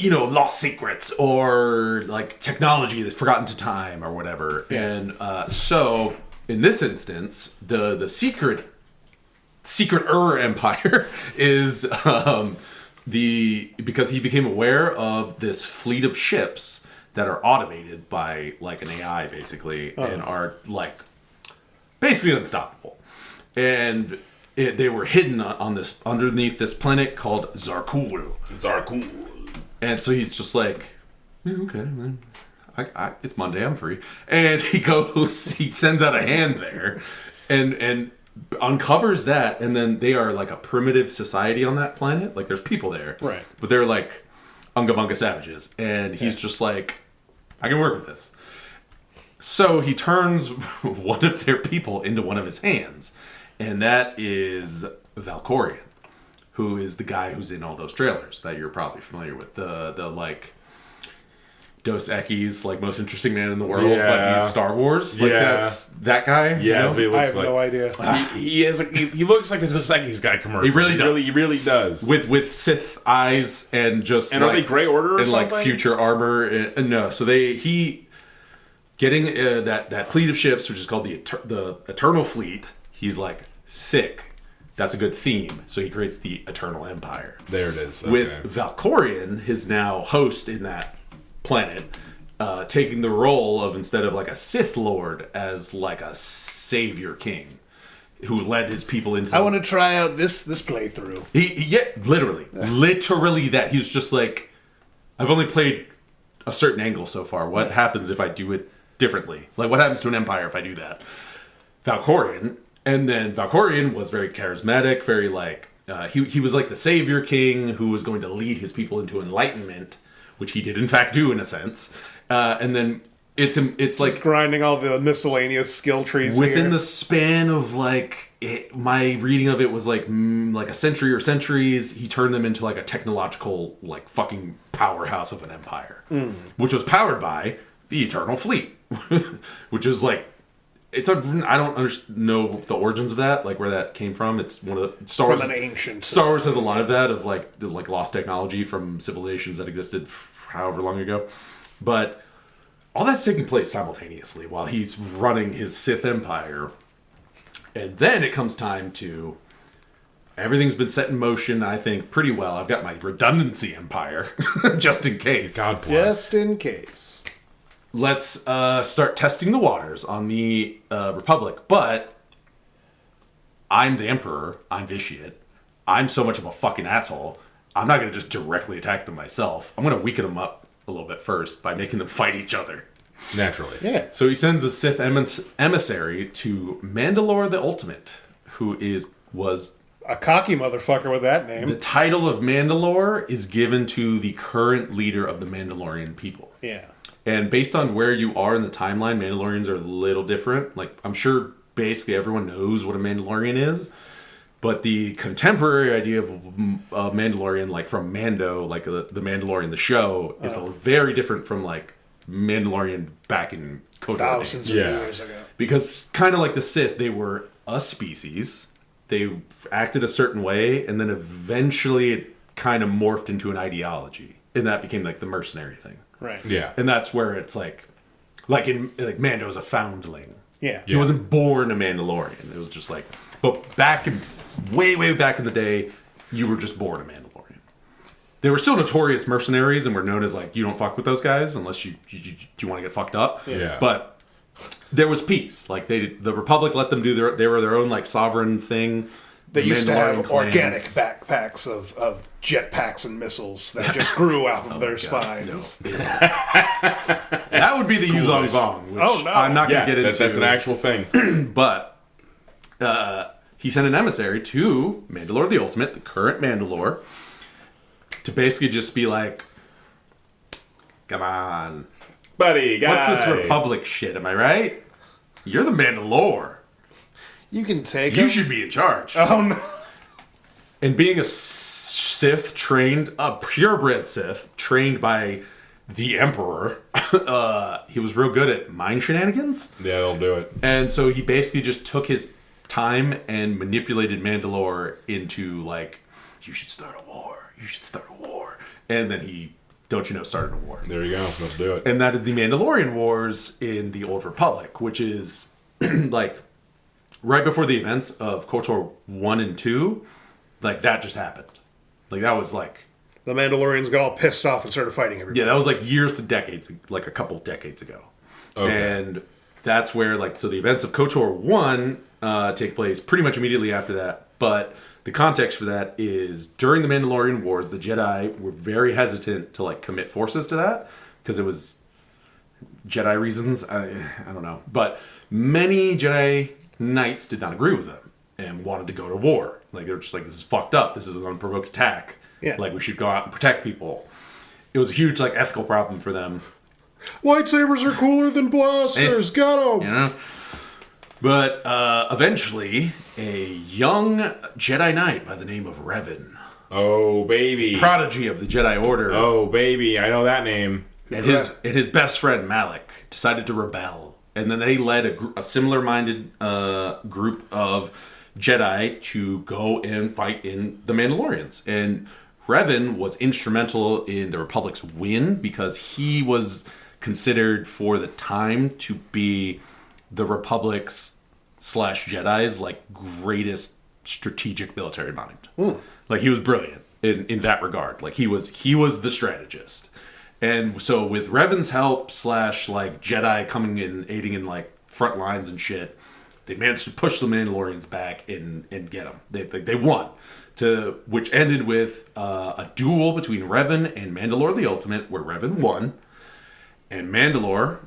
lost secrets or, like, technology that's forgotten to time or whatever. Yeah. And so, in this instance, the secret empire is because he became aware of this fleet of ships that are automated by, like, an AI, basically, and are, like, basically unstoppable. And they were hidden underneath this planet called Zarkul. And so he's just like, okay, man, it's Monday, I'm free. And he sends out a hand there, and uncovers that, and then they are, like, a primitive society on that planet. Like, there's people there. Right. But they're, like, Unga Bunga savages. And he's just like, I can work with this. So he turns one of their people into one of his hands. And that is Valkorion, who is the guy who's in all those trailers that you're probably familiar with. The like, Dos Equis, like, most interesting man in the world, but he's Star Wars. Like, that's that guy. Yeah, that's what he looks I have no idea. He looks like the Dos Equis guy commercial. He really does. He really does. With Sith eyes and just, and, like, are they Grey Order or and something? Like future armor. And no, so he getting that fleet of ships, which is called the Eternal Fleet. He's like, sick. That's a good theme. So he creates the Eternal Empire. There it is. Okay. With Valkorion, his now host in that planet, taking the role of, instead of like a Sith Lord, as like a savior king who led his people into. I want to try out this playthrough. Literally that. He was just like, I've only played a certain angle so far. What happens if I do it differently? Like, what happens to an empire if I do that? Valkorion, and then Valkorion was very charismatic, very like he was like the savior king who was going to lead his people into enlightenment, which he did in fact do in a sense. And then It's like Just grinding all the miscellaneous skill trees within here. the span of like my reading of it was like like a century or centuries. He turned them into like a technological like fucking powerhouse of an empire, which was powered by the Eternal Fleet, which is like I don't know the origins of that, like where that came from. It's one of the Star Wars. From an ancient Star Wars has a lot of that of like lost technology from civilizations that existed however long ago, but all that's taking place simultaneously while he's running his Sith Empire. And then it comes time to... Everything's been set in motion, I think, pretty well. I've got my redundancy empire, just in case. God bless. Just in case. Let's start testing the waters on the Republic. But I'm the Emperor. I'm Vitiate. I'm so much of a fucking asshole. I'm not going to just directly attack them myself. I'm going to weaken them up a little bit first by making them fight each other. Naturally. Yeah. So he sends a Sith emissary to Mandalore the Ultimate, who was A cocky motherfucker with that name. the title of Mandalore is given to the current leader of the Mandalorian people. Yeah. And based on where you are in the timeline, Mandalorians are a little different. Like, I'm sure basically everyone knows what a Mandalorian is. But the contemporary idea of Mandalorian, like from Mando, like the Mandalorian, the show, is very different from like Mandalorian back in KOTOR days. Thousands of years ago. Because kind of like the Sith, they were a species. They acted a certain way, and then eventually it kind of morphed into an ideology. And that became like the mercenary thing. Right. Yeah. And that's where it's like Mando's a foundling. Yeah. He wasn't born a Mandalorian. It was just like, but way back in the day, you were just born a Mandalorian. They were still notorious mercenaries and were known as like, you don't fuck with those guys unless you want to get fucked up. Yeah. But there was peace. Like the Republic let them do they were their own like sovereign thing. They The used to have Mandalorian organic clans- backpacks of jetpacks and missiles that just grew out of their God, spines. no. That would be the Yuzong Vong, which Oh, no. I'm not going Yeah, to get into. that's an actual thing. But he sent an emissary to Mandalore the Ultimate, the current Mandalore, to basically just be like, come on. Buddy, guy. What's this Republic shit, am I right? You're the Mandalore. You can take You him. should be in charge. Oh, no. And being a Sith trained, a purebred Sith, trained by the Emperor, he was real good at mind shenanigans. Yeah, they'll do it. And so he basically just took his time and manipulated Mandalore into like, you should start a war. You should start a war. And then he, don't you know, started a war. There you go. Let's do it. And that is the Mandalorian Wars in the Old Republic, which is like right before the events of KOTOR 1 and 2. Like that just happened. Like that was like, The Mandalorians got all pissed off and started fighting everybody. yeah, that was like years to decades, like a couple decades ago. Okay. And that's where, like, so the events of KOTOR 1 take place pretty much immediately after that. But the context for that is during the Mandalorian Wars, the Jedi were very hesitant to, like, commit forces to that because it was Jedi reasons. I don't know. But many Jedi Knights did not agree with them and wanted to go to war. Like, they were just like, this is fucked up. This is an unprovoked attack. Yeah. Like, we should go out and protect people. It was a huge, like, ethical problem for them. Lightsabers are cooler than blasters. Got 'em. You know? But eventually, a young Jedi Knight by the name of Revan, Oh, baby. prodigy of the Jedi Order, Oh, baby. I know that name. and his best friend Malik decided to rebel. And then they led a similar-minded group of Jedi to go and fight in the Mandalorians. And Revan was instrumental in the Republic's win because he was considered for the time to be the Republic's / Jedi's like greatest strategic military mind. Like he was brilliant in that regard. Like he was the strategist. And so with Revan's help / like Jedi coming in aiding in like front lines and shit, they managed to push the Mandalorians back and get them. They won. Which ended with a duel between Revan and Mandalore the Ultimate, where Revan won. And Mandalore,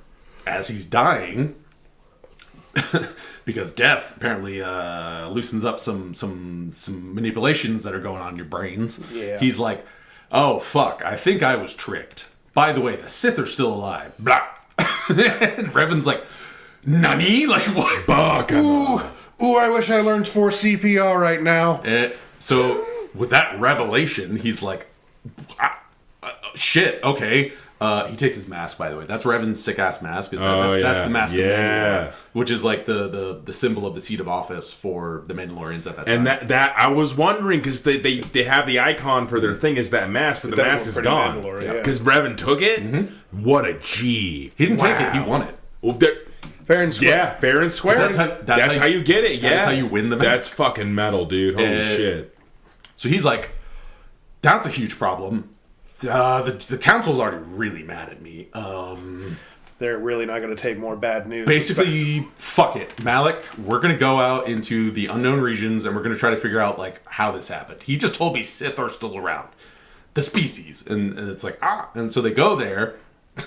as he's dying, because death apparently loosens up some manipulations that are going on in your brains. Yeah. He's like, oh fuck, I think I was tricked. By the way, the Sith are still alive. Blah. And Revan's like, Nani? Like, what? Ooh, I wish I learned 4 CPR right now. So, with that revelation, he's like, shit, okay. He takes his mask, by the way. That's Revan's sick-ass mask. That's the mask of Mandalore, which is like the symbol of the seat of office for the Mandalorians at that time. And that I was wondering, because they have the icon for their thing is that mask, but the mask is gone. Because Revan took it? Mm-hmm. What a G. He didn't take it, he won it. Well, fair and square. Yeah, fair and square. That's how you get it, yeah. That's how you win the match. That's fucking metal, dude. Holy shit. So he's like, that's a huge problem. The council's already really mad at me. They're really not going to take more bad news. Basically, fuck it. Malik, we're going to go out into the unknown regions and we're going to try to figure out, like, how this happened. He just told me Sith are still around. The species. And it's like, And so they go there.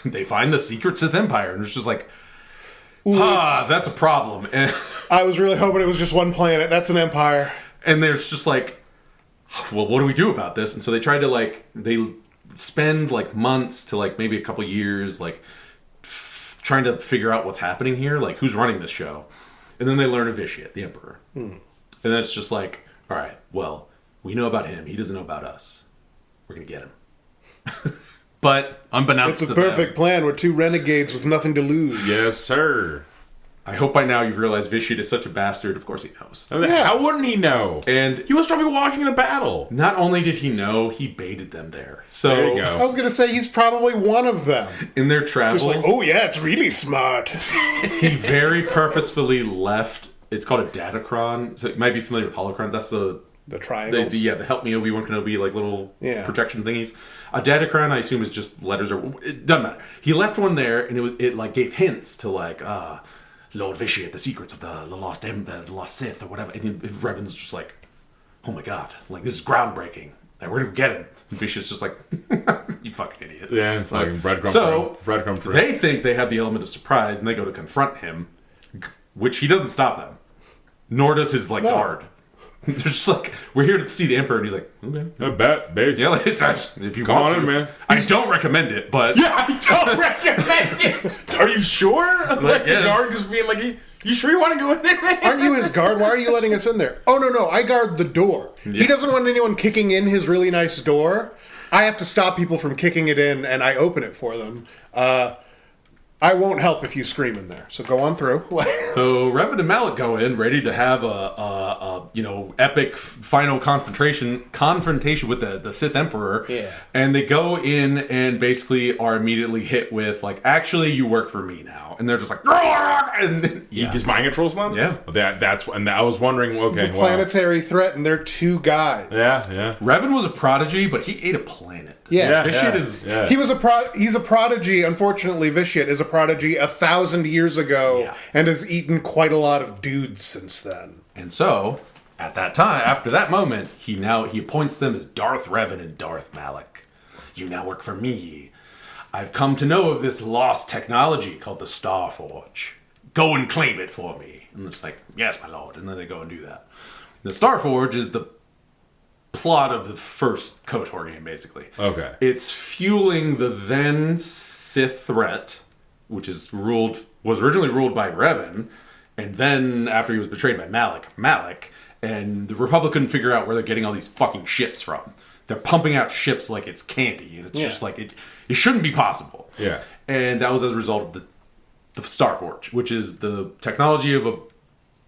They find the secret Sith Empire. And it's just like, that's a problem. And I was really hoping it was just one planet. That's an empire. And there's just like, well, what do we do about this? And so they try to, like, they spend like months to like maybe a couple years like trying to figure out what's happening here, like who's running this show. And then they learn of Vitiate, the Emperor. And then it's just like, all right, well, we know about him, he doesn't know about us, we're gonna get him. But unbeknownst to them, it's a perfect plan. We're 2 renegades with nothing to lose. Yes, sir. I hope by now you've realized Vitiate is such a bastard. Of course he knows. Yeah. How wouldn't he know? And he was probably watching the battle. Not only did he know, he baited them there. So there you go. I was going to say he's probably one of them. In their travels. Just like, oh yeah, it's really smart. He very purposefully left. It's called a datacron. So you might be familiar with holocrons. That's the triangles. The help me Obi-Wan Kenobi like little projection thingies. A datacron, I assume, is just letters or it doesn't matter. He left one there, and it like gave hints to like Lord Vitiate, the secrets of the lost Sith or whatever. And Revan's just like, oh my god, like this is groundbreaking. Like, where do we get him? And Vitiate's just like, you fucking idiot. Yeah, fucking breadcrumb. So breadcrumb. They think they have the element of surprise, and they go to confront him, which he doesn't stop them, nor does his guard. They're just like, we're here to see the Emperor, and he's like, okay. I bet, base. Yeah, like, if you Come want on to. in, man. I don't recommend it, but... Yeah, I don't recommend it. Are you sure? Like the guard just being like, you sure you want to go in there, man? Aren't you his guard? Why are you letting us in there? Oh, no, I guard the door. Yeah. He doesn't want anyone kicking in his really nice door. I have to stop people from kicking it in, and I open it for them. I won't help if you scream in there. So go on through. So Revan and Malik go in, ready to have a epic final confrontation with the Sith Emperor. Yeah. And they go in and basically are immediately hit with like, actually, you work for me now. And they're just like, and he just mind controls them. Yeah. And I was wondering, okay, it's a planetary threat, and they're 2 guys. Yeah. Revan was a prodigy, but he ate a planet. Yeah. Vitiate is. Yeah. He's a prodigy. Unfortunately, Vitiate is a prodigy 1,000 years ago, and has eaten quite a lot of dudes since then. And so, at that time, after that moment, he appoints them as Darth Revan and Darth Malik. You now work for me. I've come to know of this lost technology called the Star Forge. Go and claim it for me. And it's like, yes, my lord. And then they go and do that. The Star Forge is the plot of the first KOTOR game, basically. Okay. It's fueling the then Sith threat, which was originally ruled by Revan, and then after he was betrayed by Malik, and the Republic couldn't figure out where they're getting all these fucking ships from. They're pumping out ships like it's candy, and it's just like it shouldn't be possible. Yeah. And that was as a result of the Star Forge, which is the technology of a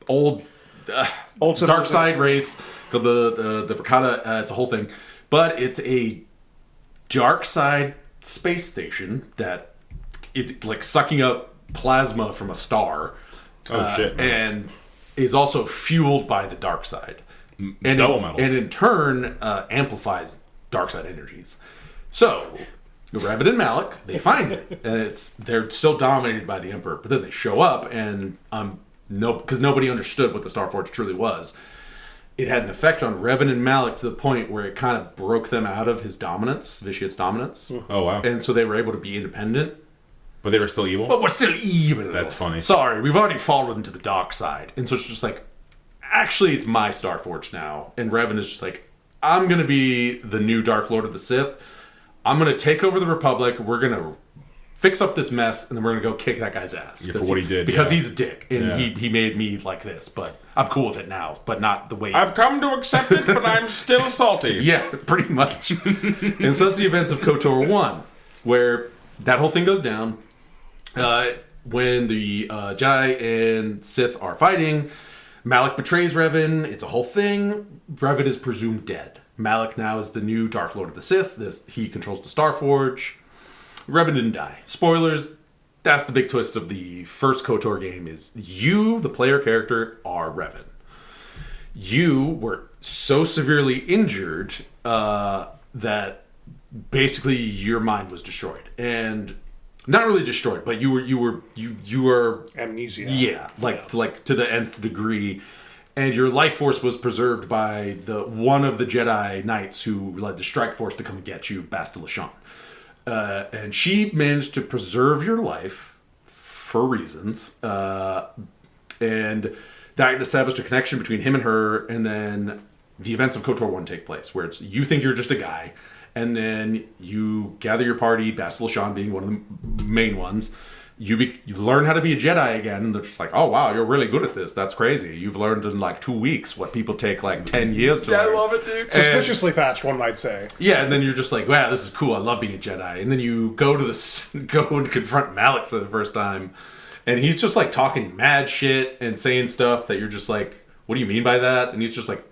old dark side race called the Verkada. It's a whole thing, but it's a dark side space station that is like sucking up plasma from a star. Shit! Man. And is also fueled by the dark side, and double metal, and in turn amplifies dark side energies. So Revan and Malik, they find it, and they're still dominated by the Emperor. But then they show up, and because nobody understood what the Star Forge truly was. It had an effect on Revan and Malik to the point where it kind of broke them out of his dominance, Vitiate's dominance. Oh, wow. And so they were able to be independent. But they were still evil? But we're still evil. That's funny. Sorry, we've already fallen to the dark side. And so it's just like, actually, it's my Star Forge now. And Revan is just like, I'm going to be the new Dark Lord of the Sith. I'm going to take over the Republic. We're going to fix up this mess, and then we're gonna go kick that guy's ass for what he did. Because he's a dick, and he made me like this. But I'm cool with it now, but not the way I've come to accept it, but I'm still salty. Yeah, pretty much. And so that's the events of KOTOR 1, where that whole thing goes down. When the Jedi and Sith are fighting, Malak betrays Revan. It's a whole thing. Revan is presumed dead. Malak now is the new Dark Lord of the Sith. He controls the Starforge. Revan didn't die. Spoilers, that's the big twist of the first KOTOR game is you, the player character, are Revan. You were so severely injured that basically your mind was destroyed. And not really destroyed, but you were amnesia. Yeah, like to the nth degree. And your life force was preserved by one of the Jedi Knights who led the Strike Force to come and get you, Bastila Shan. And she managed to preserve your life for reasons. And that established a connection between him and her, and then the events of KOTOR 1 take place, where it's you think you're just a guy, and then you gather your party, Bastila Shan being one of the main ones. You learn how to be a Jedi again, and they're just like, oh wow, you're really good at this. That's crazy. You've learned in like 2 weeks what people take like 10 years to learn. I love it, dude. Suspiciously fast, one might say. Yeah, and then you're just like, wow, this is cool. I love being a Jedi. And then you go and confront Malak for the first time, and he's just like talking mad shit and saying stuff that you're just like, what do you mean by that? And he's just like,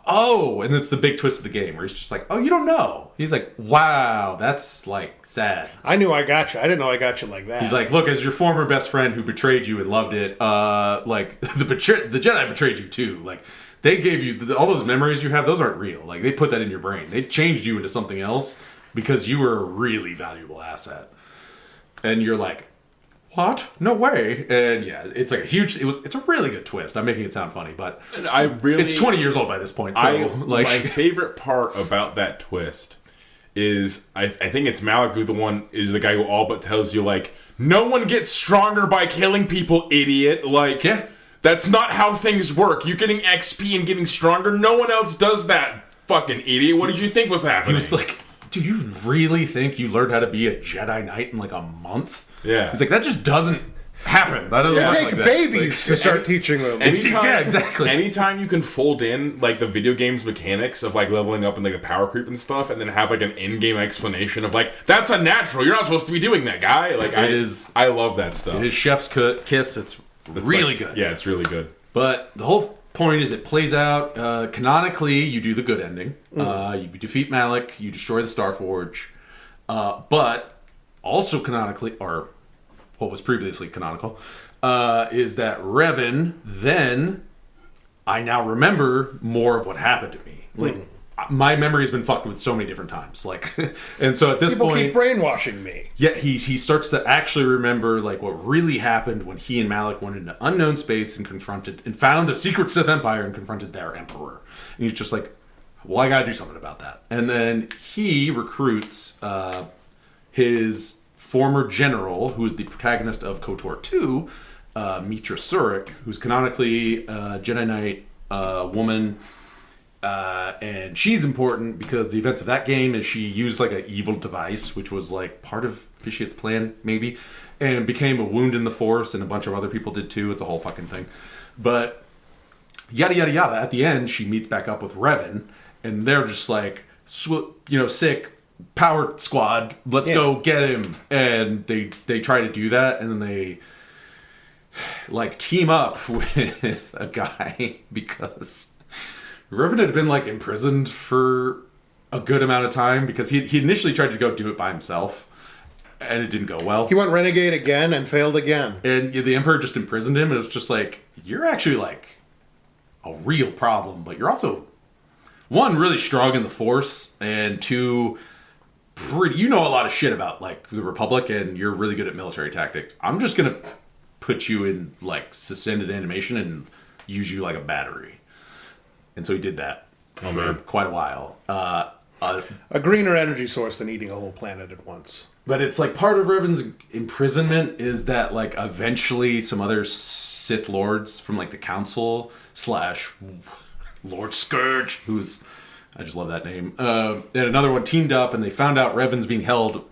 oh, and it's the big twist of the game where he's just like, oh, you don't know. He's like, wow, that's like sad. I knew I got you. I didn't know I got you like that. He's like, look, as your former best friend who betrayed you and loved it, like the Jedi betrayed you too. Like they gave you all those memories you have. Those aren't real. Like they put that in your brain. They changed you into something else because you were a really valuable asset. And you're like, what? No way. And yeah, it's like it's a really good twist. I'm making it sound funny, but it's 20 years old by this point. So my favorite part about that twist is I think it's Malak who is the guy who all but tells you like, no one gets stronger by killing people, idiot. Like, that's not how things work. You're getting XP and getting stronger. No one else does that, fucking idiot. What did you think was happening? He was like, dude, you really think you learned how to be a Jedi Knight in like a month? Yeah. He's like, that just doesn't happen. That doesn't work take like that. babies to start teaching them. Exactly. Anytime you can fold in like the video game's mechanics of like leveling up and like the power creep and stuff, and then have like an in-game explanation of like, that's unnatural. You're not supposed to be doing that, guy. Like I love that stuff. It is chef's kiss. It's really good. Yeah, it's really good. But the whole point is it plays out canonically. You do the good ending. You defeat Malak. You destroy the Starforge. But also canonically, or what was previously canonical, is that Revan, then, I now remember more of what happened to me. Like, my memory's been fucked with so many different times. Like, and so at this People point... keep brainwashing me. Yeah, he starts to actually remember, like, what really happened when he and Malak went into unknown space and found the secret Sith Empire and confronted their Emperor. And he's just like, well, I gotta do something about that. And then he recruits his former general, who is the protagonist of KOTOR 2, Mitra Surik, who's canonically a Jedi Knight woman. And she's important because the events of that game is she used like an evil device, which was like part of Vitiate's plan, maybe, and became a wound in the Force, and a bunch of other people did too. It's a whole fucking thing. But yada, yada, yada. At the end, she meets back up with Revan, and they're just like, sick, power squad, let's go get him. And they try to do that, and then they like team up with a guy because Revan had been like imprisoned for a good amount of time because he initially tried to go do it by himself, and it didn't go well. He went renegade again and failed again. And the Emperor just imprisoned him, and it was just like, you're actually like a real problem, but you're also, one, really strong in the Force, and two, you know a lot of shit about like the Republic, and you're really good at military tactics. I'm just gonna put you in like suspended animation and use you like a battery. And so he did that for quite a while. A greener energy source than eating a whole planet at once. But it's like part of Revan's imprisonment is that like eventually some other Sith Lords from like the Council / Lord Scourge, who's, I just love that name, and another one teamed up, and they found out Revan's being held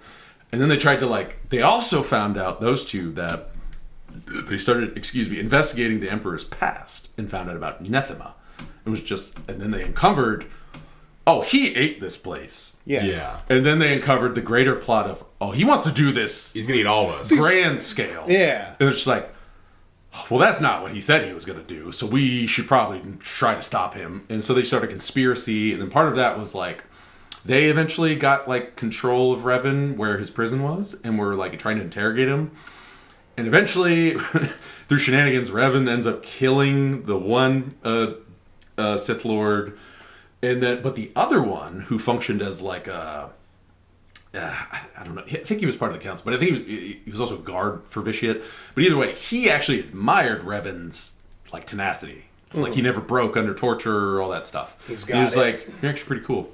And then they tried to they also found out, those two, that they started, investigating the Emperor's past and found out about Nethema. It was just, and then they uncovered, he ate this place. Yeah. And then they uncovered the greater plot of, he wants to do this. He's going to eat all of us. Grand scale. Yeah. And it's just like, well, that's not what he said he was going to do, so we should probably try to stop him. And so they started a conspiracy, and then part of that was they eventually got control of Revan where his prison was, and were trying to interrogate him. And eventually, through shenanigans, Revan ends up killing the one Sith Lord, but the other one, who functioned as I don't know. I think he was part of the council, but I think he was also a guard for Vitiate. But either way, he actually admired Revan's tenacity. He never broke under torture or all that stuff. He was you're actually pretty cool.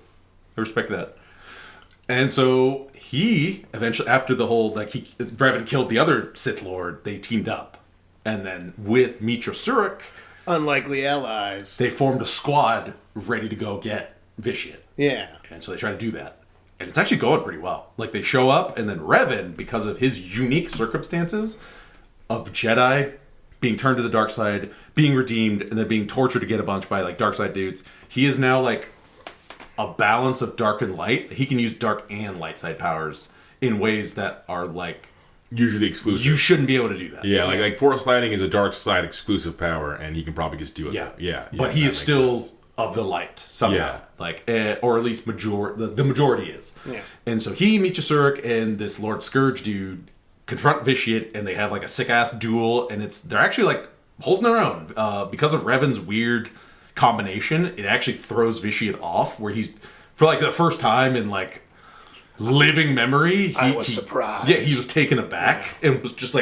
I respect that. And so he eventually, after the whole Revan killed the other Sith Lord, they teamed up, and then with Mitra Surik, unlikely allies, they formed a squad ready to go get Vitiate. Yeah. And so they try to do that. And it's actually going pretty well. They show up, and then Revan, because of his unique circumstances of Jedi being turned to the dark side, being redeemed, and then being tortured to get a bunch by dark side dudes, he is now a balance of dark and light. He can use dark and light side powers in ways that are usually exclusive. You shouldn't be able to do that. Yeah, like Force Lightning is a dark side exclusive power, and he can probably just do it. Yeah. But he is still of the light somehow. Yeah. Or at least the majority is. Yeah. And so he, Mitra Surik, and this Lord Scourge dude confront Vitiate, and they have a sick ass duel, and they're actually holding their own. Because of Revan's weird combination, it actually throws Vitiate off, where he's, for the first time in living memory, I was surprised. Yeah, he was taken aback and was just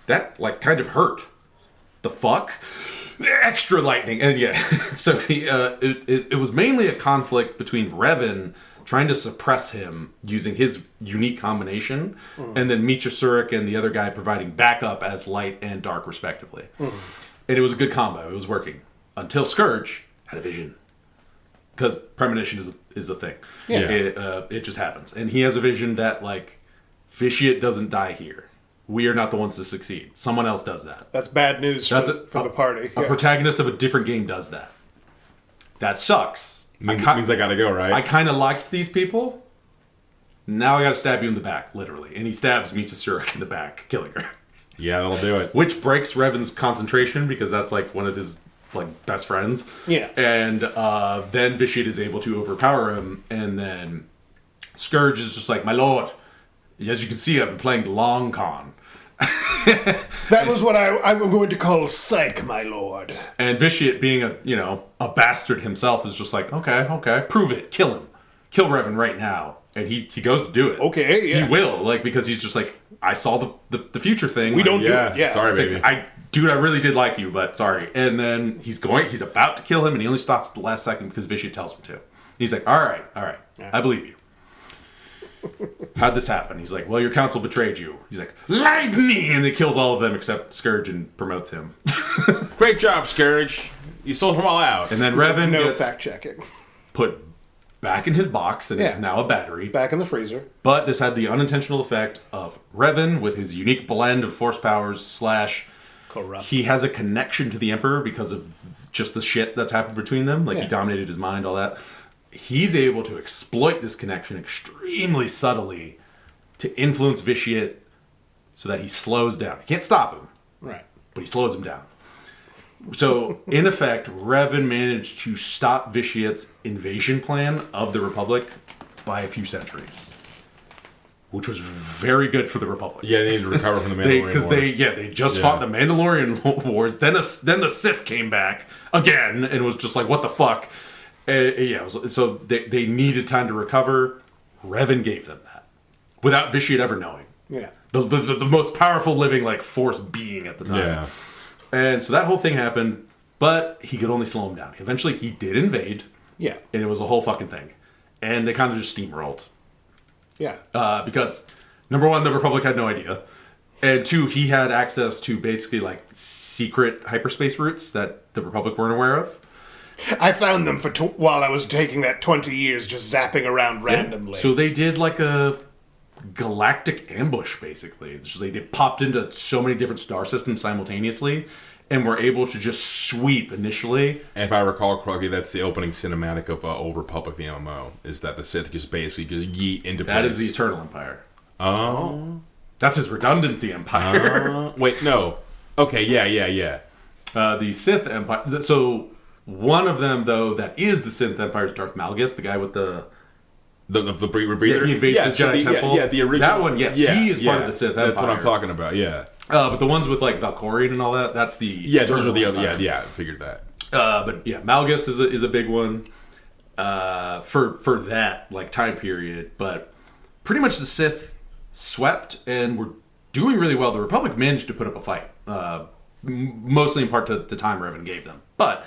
that kind of hurt. The fuck? Extra lightning. And yeah, so it was mainly a conflict between Revan trying to suppress him using his unique combination, and then Mitra Surik and the other guy providing backup as light and dark respectively. And it was a good combo. It was working until Scourge had a vision, because premonition is a thing. Yeah. It just happens, and he has a vision that Vitiate doesn't die here. We are not the ones to succeed. Someone else does that. That's bad news for the party. A protagonist of a different game does that. That sucks. Means I gotta go, right? I kind of liked these people. Now I gotta stab you in the back, literally. And he stabs Mitra Surik in the back, killing her. Yeah, that'll do it. Which breaks Revan's concentration, because that's one of his best friends. Yeah. And then Vitiate is able to overpower him, and then Scourge is just my lord, as you can see, I've been playing the long con. That was what I'm going to call psych, my lord. And Vitiate, being a bastard himself, is just okay, prove it, kill him, kill Revan right now, and he goes to do it. Okay, yeah, he will, because he's just I saw the future thing. We don't do it. Yeah, sorry, baby. I really did like you, but sorry. And then he's about to kill him, and he only stops at the last second because Vitiate tells him to. He's all right, yeah. I believe you. How'd this happen? He's well, your council betrayed you. He's lightning! And it kills all of them except Scourge and promotes him. Great job, Scourge. You sold them all out. And then Revan gets fact-checking. Put back in his box and is now a battery. Back in the freezer. But this had the unintentional effect of Revan, with his unique blend of force powers / corrupt. He has a connection to the Emperor because of just the shit that's happened between them. He dominated his mind, all that. He's able to exploit this connection extremely subtly to influence Vitiate so that he slows down. He can't stop him. Right. But he slows him down. So, in effect, Revan managed to stop Vitiate's invasion plan of the Republic by a few centuries, which was very good for the Republic. Yeah, they needed to recover from the Mandalorian War. Because they just fought the Mandalorian Wars. Then the Sith came back again and was just what the fuck? So they needed time to recover. Revan gave them that without Vitiate ever knowing. Yeah. The most powerful living force being at the time. Yeah. And so that whole thing happened, but he could only slow him down. Eventually, he did invade. Yeah. And it was a whole fucking thing. And they kind of just steamrolled. Yeah. Because, number one, the Republic had no idea. And two, he had access to basically secret hyperspace routes that the Republic weren't aware of. I found them while I was taking that 20 years just zapping around randomly. So they did a galactic ambush, basically. So they popped into so many different star systems simultaneously, and were able to just sweep initially. And if I recall correctly, that's the opening cinematic of Old Republic, the MMO, is that the Sith just basically just yeet into place. That is the Eternal Empire. Oh. That's his redundancy empire. Wait, no. Okay, yeah. The Sith Empire... So, one of them, though, that is the Sith Empire is Darth Malgus, the guy with the breather? Yeah, he invades the Jedi Temple. Yeah, the original. That one, yes. He is part of the Sith Empire. That's what I'm talking about, yeah. But the ones with, like, Valkorian and all that, that's the... Yeah, those are the other... Empire. Yeah, I figured that. But, yeah, Malgus is a big one for that, like, time period. But pretty much the Sith swept and were doing really well. The Republic managed to put up a fight. Mostly in part to the time Revan gave them. But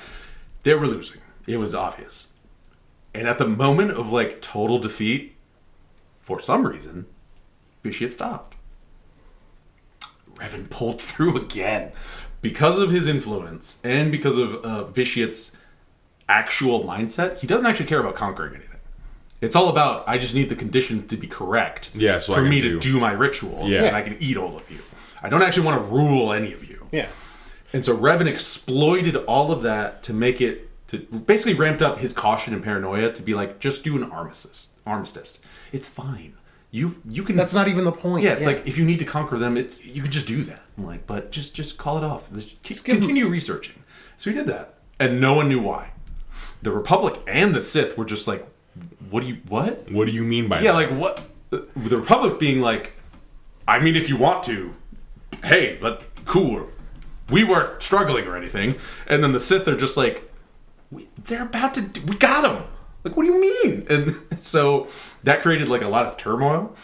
they were losing. It was obvious. And at the moment of, like, total defeat, for some reason, Vitiate stopped. Revan pulled through again. Because of his influence, and because of Vitiate's actual mindset, he doesn't actually care about conquering anything. It's all about, I just need the conditions to be correct so for me to do my ritual, and I can eat all of you. I don't actually want to rule any of you. Yeah. And so Revan exploited all of that to make it, to basically ramped up his caution and paranoia to be like, just do an armistice. It's fine. You can. That's not even the point. Yeah, it's like if you need to conquer them, you can just do that. I'm like, but just call it off. Continue researching. So he did that, and no one knew why. The Republic and the Sith were just like, what? What do you mean by that? Yeah, like what? The Republic being like, I mean, if you want to, hey, but cool. We weren't struggling or anything, and then the Sith are just like, they're about to. We got them. Like, what do you mean? And so that created like a lot of turmoil,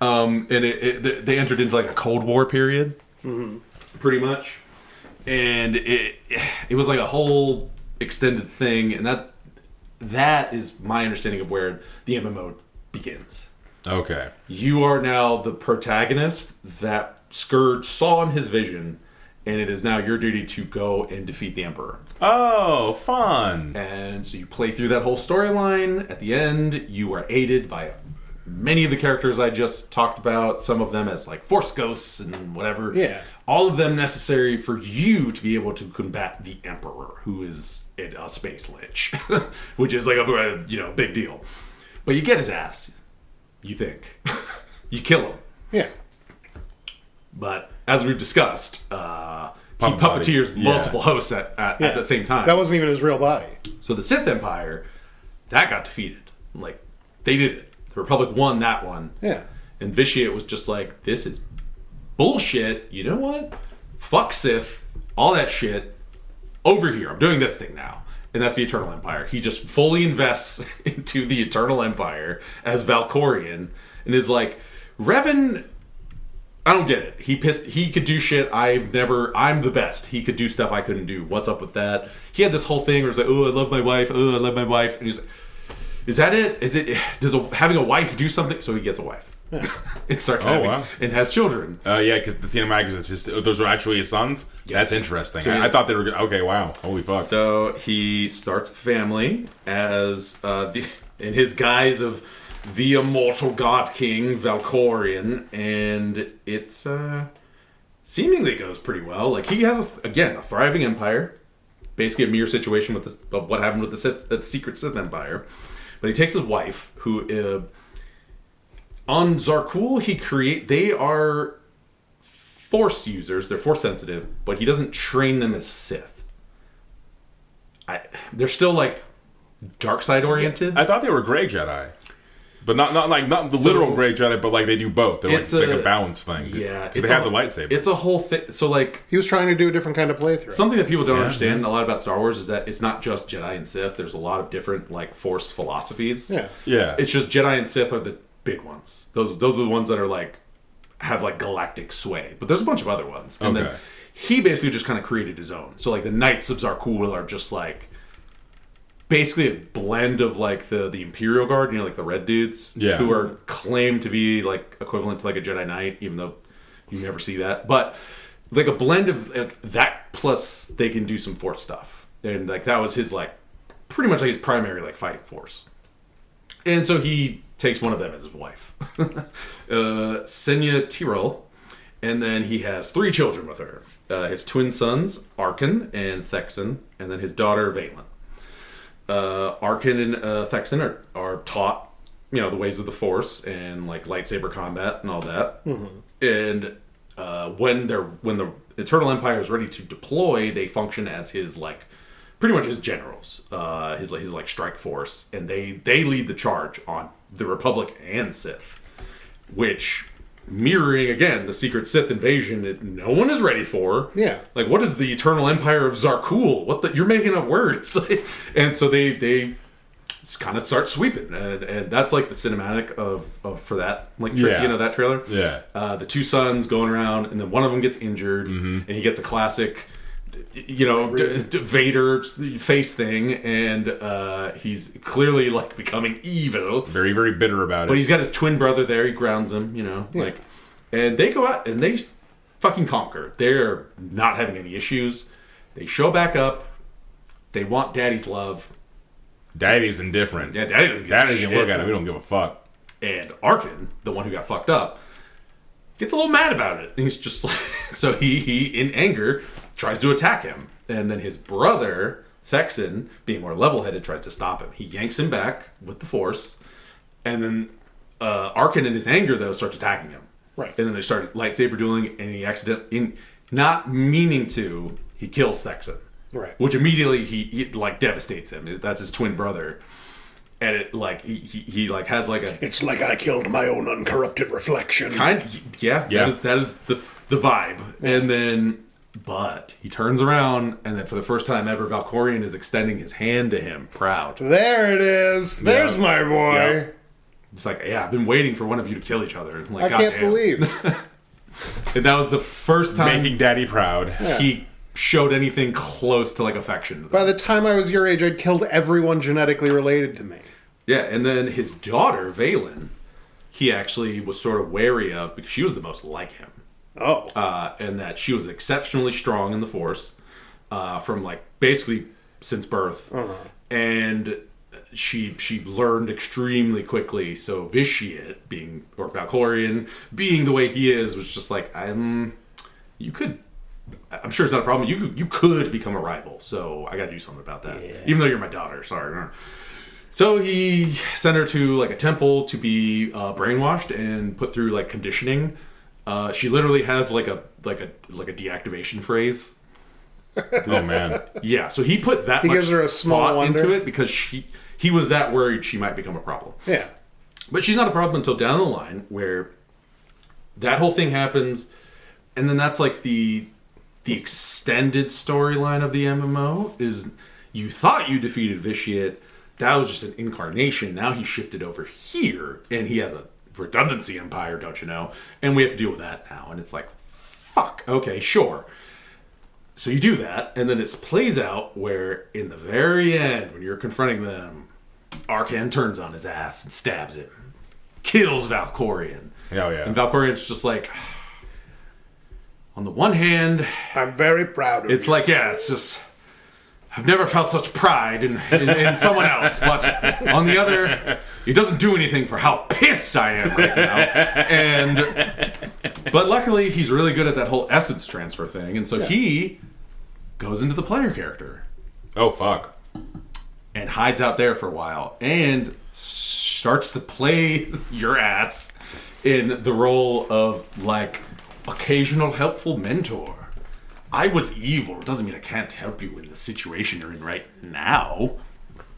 and they entered into like a Cold War period, pretty much, and it was like a whole extended thing, and that is my understanding of where the MMO begins. Okay, you are now the protagonist that Scourge saw in his vision. And it is now your duty to go and defeat the Emperor. Oh, fun. And so you play through that whole storyline. At the end, you are aided by many of the characters I just talked about. Some of them as like Force Ghosts and whatever. Yeah. All of them necessary for you to be able to combat the Emperor, who is a space lich. Which is like a big deal. But you get his ass, you think. You kill him. Yeah. But as we've discussed, he puppeteers multiple hosts at the same time. That wasn't even his real body. So the Sith Empire, that got defeated. Like, they did it. The Republic won that one. Yeah. And Vitiate was just like, this is bullshit. You know what? Fuck Sith. All that shit. Over here. I'm doing this thing now. And that's the Eternal Empire. He just fully invests into the Eternal Empire as Valkorian and is like, Revan... I don't get it. He could do shit I'm the best. He could do stuff I couldn't do. What's up with that? He had this whole thing where it's like, oh, I love my wife. Oh, I love my wife. And he's like, is that it? Does having a wife do something? So he gets a wife. Yeah. It starts and has children. Yeah, because the cinematic is just, those are actually his sons? Yes. That's interesting. So I thought they were, okay, wow. Holy fuck. So he starts a family as, in his guise of the immortal God King Valkorian, and it's seemingly goes pretty well. Like, he has a thriving empire, basically a mirror situation with what happened with the secret Sith Empire. But he takes his wife, who on Zarkul they are Force users. They're Force sensitive, but he doesn't train them as Sith. They're still like dark side oriented. I thought they were gray Jedi. But not the literal gray Jedi, but like they do both. They're like a balance thing. Yeah, because they have the lightsaber. It's a whole thing. So like he was trying to do a different kind of playthrough. Something that people don't understand a lot about Star Wars is that it's not just Jedi and Sith. There's a lot of different like Force philosophies. Yeah. It's just Jedi and Sith are the big ones. Those are the ones that are like have like galactic sway. But there's a bunch of other ones. And then he basically just kind of created his own. So like the Knights of Zarkul are just like basically a blend of like the Imperial Guard, like the red dudes, who are claimed to be like equivalent to like a Jedi Knight, even though you never see that. But like a blend of like, that plus they can do some Force stuff, and like that was his like pretty much like his primary like fighting force. And so he takes one of them as his wife, Senya Tyrell, and then he has 3 children with her. His twin sons, Arkan and Thexan, and then his daughter, Valen. Arkan and Thexan are taught, the ways of the Force and like lightsaber combat and all that. And when the Eternal Empire is ready to deploy, they function as his pretty much his generals, his strike force, and they lead the charge on the Republic and Sith, which mirroring again the secret Sith invasion that no one is ready for. Yeah, what is the Eternal Empire of Zarkul? You're making up words, and so they kind of start sweeping, and that's like the cinematic of for that that trailer. Yeah, the 2 sons going around, and then one of them gets injured, and he gets a classic, Vader face thing, and he's clearly becoming evil, very very bitter about it. But he's got his twin brother there. He grounds him, and they go out and they fucking conquer. They're not having any issues. They show back up. They want Daddy's love. Daddy's indifferent. Yeah, Daddy can look at him. We don't give a fuck. And Arkan, the one who got fucked up, gets a little mad about it. And he's just so he in anger tries to attack him, and then his brother Thexan, being more level-headed, tries to stop him. He yanks him back with the Force, and then Arkan, in his anger, though, starts attacking him. Right. And then they start lightsaber dueling, and he not meaning to, he kills Thexan. Right. Which immediately he devastates him. That's his twin brother. And it he has a... It's like I killed my own uncorrupted reflection. Yeah. That is the vibe. Yeah. And then... But he turns around, and then for the first time ever, Valkorion is extending his hand to him, proud. There it is. There's my boy. Yeah. It's I've been waiting for one of you to kill each other. It's I can't believe. And that was the first time... Making Daddy proud. Yeah. He showed anything close to affection. By the time I was your age, I'd killed everyone genetically related to me. Yeah, and then his daughter, Valen, he actually was sort of wary of because she was the most like him. Oh. And that she was exceptionally strong in the Force from basically since birth. Uh-huh. And she learned extremely quickly. So Vitiate or Valkorion being the way he is was just I'm sure it's not a problem. You could become a rival, so I got to do something about that. Yeah. Even though you're my daughter, sorry. So he sent her to a temple to be brainwashed and put through conditioning. She literally has a deactivation phrase. Oh man. Yeah. So he put that he much gives her a small thought wonder. into it because he was that worried she might become a problem. Yeah. But she's not a problem until down the line where that whole thing happens, and then that's the extended storyline of the MMO is you thought you defeated Vitiate. That was just an incarnation. Now he shifted over here, and he has a redundancy empire, don't you know? And we have to deal with that now. And it's fuck, okay, sure. So you do that, and then it plays out where in the very end, when you're confronting them, Arkan turns on his ass and stabs him. Kills Valkorion. Oh, yeah. And Valkorion's just on the one hand, I'm very proud of you. it's it's just, I've never felt such pride in someone else. But on the other, he doesn't do anything for how pissed I am right now. But luckily, he's really good at that whole essence transfer thing. And so he goes into the player character. Oh, fuck. And hides out there for a while. And starts to play your ass in the role of, occasional helpful mentor. I was evil. It doesn't mean I can't help you in the situation you're in right now.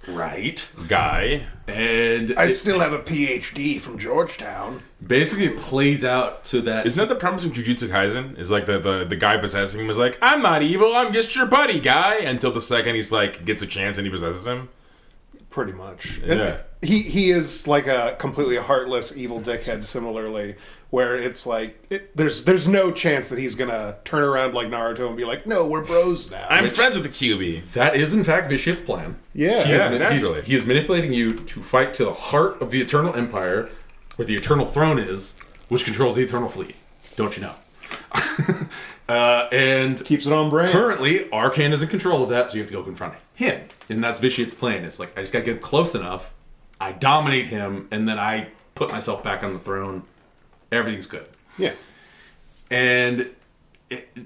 Right? Guy. And I still have a PhD from Georgetown. Basically, it plays out to that. Isn't that the premise of Jujutsu Kaisen? Is the guy possessing him is I'm not evil, I'm just your buddy, guy. Until the second he's gets a chance and he possesses him. Pretty much. Yeah. And he is a completely heartless evil dickhead similarly, where it's there's no chance that he's gonna turn around like Naruto and be no, we're bros now. I'm friends with the QB. That is, in fact, Vitiate's plan. Yeah. Naturally. He is manipulating you to fight to the heart of the Eternal Empire, where the Eternal Throne is, which controls the Eternal Fleet. Don't you know? And keeps it on brand. Currently, Arkan is in control of that, so you have to go confront him. And that's Vitiate's plan. It's I just gotta get close enough I dominate him, and then I put myself back on the throne. Everything's good. Yeah. And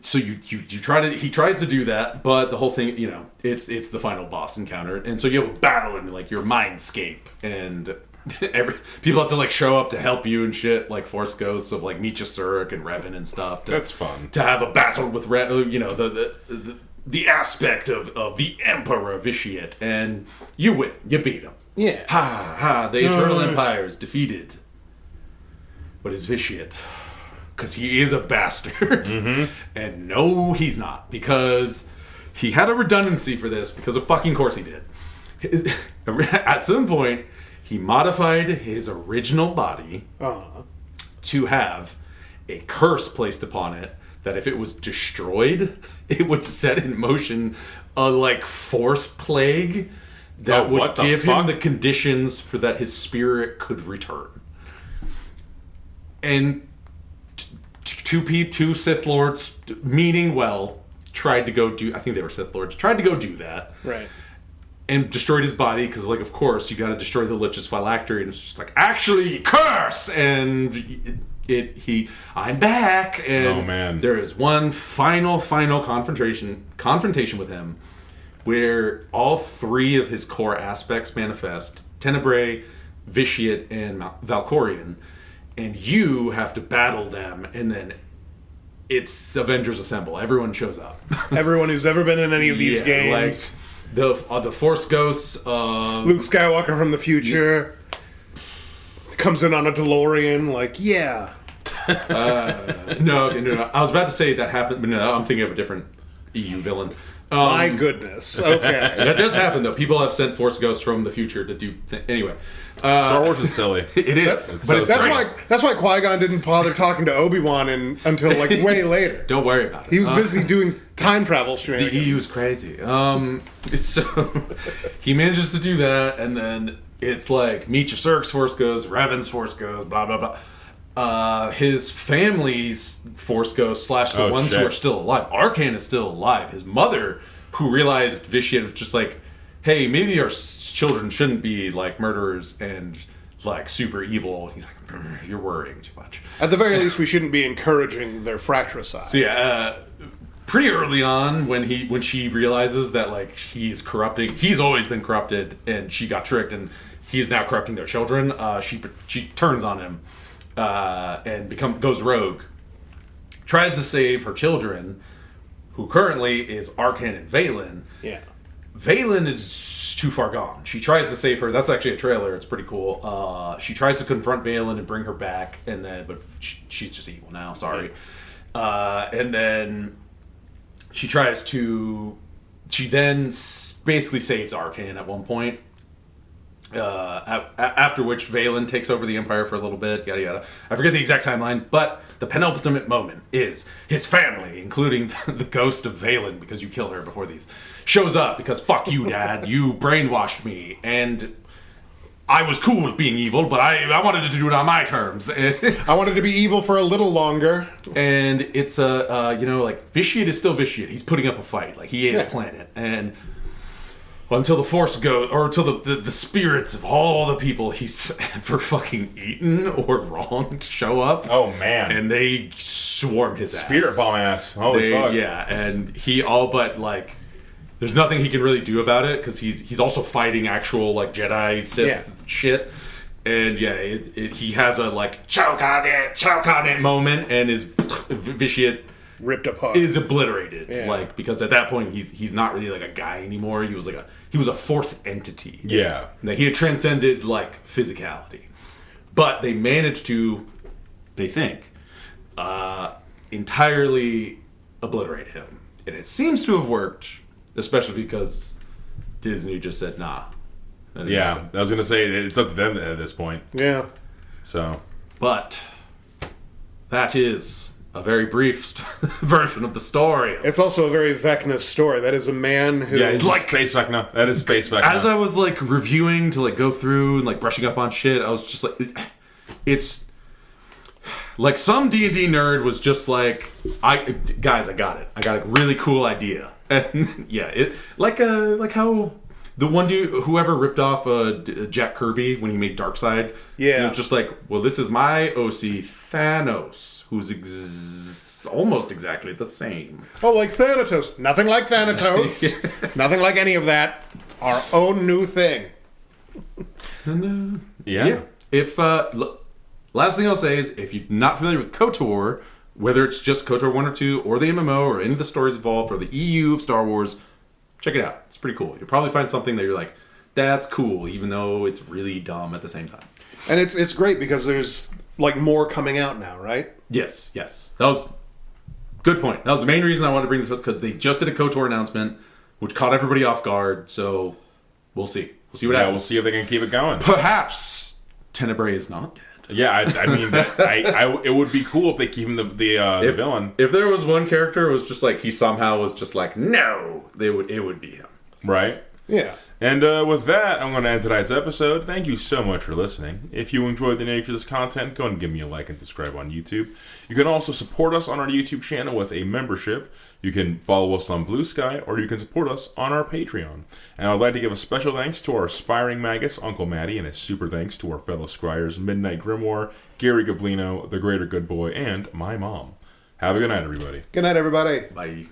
so you try to, he tries to do that, but the whole thing, you know, it's the final boss encounter, and so you have a battle in like your mindscape, and people have to like show up to help you and shit, like Force Ghosts of like Magi and Revan and stuff. That's fun to have a battle with you know, the aspect of the Emperor Vitiate, and you win, you beat him. Yeah. Ha ha! The Eternal Empire is defeated. But is Vitiate? Because he is a bastard. Mm-hmm. And no, he's not. Because he had a redundancy for this, because of fucking course he did. At some point, he modified his original body to have a curse placed upon it that if it was destroyed, it would set in motion a like force plague that would give him the conditions for that his spirit could return. And two Sith Lords, meaning well, tried to go do... I think they were Sith Lords. Tried to go do that. Right. And destroyed his body, because, like, of course, you got to destroy the Lich's phylactery. And it's just like, actually, curse! And I'm back. And oh, man. There is one final confrontation with him, where all three of his core aspects manifest. Tenebrae, Vitiate, and Valkorion. And you have to battle them, and then it's Avengers Assemble. Everyone shows up. Everyone who's ever been in any of these games. Like the Force Ghosts. Luke Skywalker from the future comes in on a DeLorean. Like, yeah. No. I was about to say that happened, but no, I'm thinking of a different EU villain. My goodness. Okay. That does happen, though. People have sent Force Ghosts from the future to do... Anyway. Star Wars is silly. It is. That's why Qui-Gon didn't bother talking to Obi-Wan until like way later. Don't worry about it. He was busy doing time travel shenanigans. The EU's crazy. So he manages to do that, and then it's like Magi Force goes, Revan's Force goes, blah blah blah. His family's Force goes / the ones who are still alive. Arcane is still alive. His mother, who realized Vitiate was just like, hey, maybe our children shouldn't be like murderers and like super evil. He's like, you're worrying too much. At the very least, we shouldn't be encouraging their fratricide. So yeah, pretty early on when she realizes that like he's corrupting, he's always been corrupted, and she got tricked, and he is now corrupting their children. She turns on him and goes rogue. Tries to save her children, who currently is Arcane and Valen. Yeah. Valen is too far gone. She tries to save her. That's actually a trailer. It's pretty cool. She tries to confront Valen and bring her back, but she's just evil now. Sorry. And then she then basically saves Arcane at one point. After which Valen takes over the Empire for a little bit, yada yada. I forget the exact timeline, but the penultimate moment is his family, including the ghost of Valen, because you kill her before these, shows up because fuck you, Dad, you brainwashed me, and I was cool with being evil, but I wanted to do it on my terms. I wanted to be evil for a little longer. And it's like Vitiate is still Vitiate. He's putting up a fight, like he ate a planet, and until the Force goes, or until the spirits of all the people he's ever fucking eaten or wronged show up. Oh, man. And they swarm his Spirit bomb ass. Holy fuck. Yeah, and he all but, like, there's nothing he can really do about it, because he's also fighting actual, like, Jedi, Sith shit. And, yeah, he has a, like, choke on it moment, and his Vitiate ripped apart, is obliterated, like, because at that point he's not really like a guy anymore. He was a force entity. Yeah, like, he had transcended like physicality, but they managed to, they think, entirely obliterate him, and it seems to have worked, especially because Disney just said nah. Yeah, I was gonna say it's up to them at this point. Yeah. So, but that is a very brief version of the story. It's also a very Vecna story. That is a man who... Yeah, it's like Space Vecna. That is Space Vecna. As I was, like, reviewing to, like, go through and, like, brushing up on shit, I was just like... It's... Like, some D&D nerd was just like, guys, I got it. I got a really cool idea. And, yeah, like how The one dude, whoever ripped off Jack Kirby when he made Darkseid, Yeah. he was just like, well, this is my OC Thanos, who's almost exactly the same. Oh, like Thanatos. Nothing like Thanatos. Nothing like any of that. It's our own new thing. Yeah. If last thing I'll say is, if you're not familiar with KOTOR, whether it's just KOTOR 1 or 2, or the MMO, or any of the stories involved, or the EU of Star Wars, check it out. It's pretty cool. You'll probably find something that you're like, that's cool, even though it's really dumb at the same time. And it's great because there's like more coming out now, right? Yes. That was good point. That was the main reason I wanted to bring this up, because they just did a KOTOR announcement, which caught everybody off guard. So we'll see. We'll see what happens. We'll see if they can keep it going. Perhaps Tenebrae is not dead. Yeah, I mean, it would be cool if they keep him the villain. If there was one character who was just like, he somehow was just like, no, it would be him. Right? Yeah. And with that, I'm going to end tonight's episode. Thank you so much for listening. If you enjoyed the nature of this content, go and give me a like and subscribe on YouTube. You can also support us on our YouTube channel with a membership. You can follow us on Blue Sky, or you can support us on our Patreon. And I'd like to give a special thanks to our aspiring maggots, Uncle Matty, and a super thanks to our fellow Scryers, MidniteGrimoire, GaryGoblino, the Greater Good Boy, and my mom. Have a good night, everybody. Good night, everybody. Bye.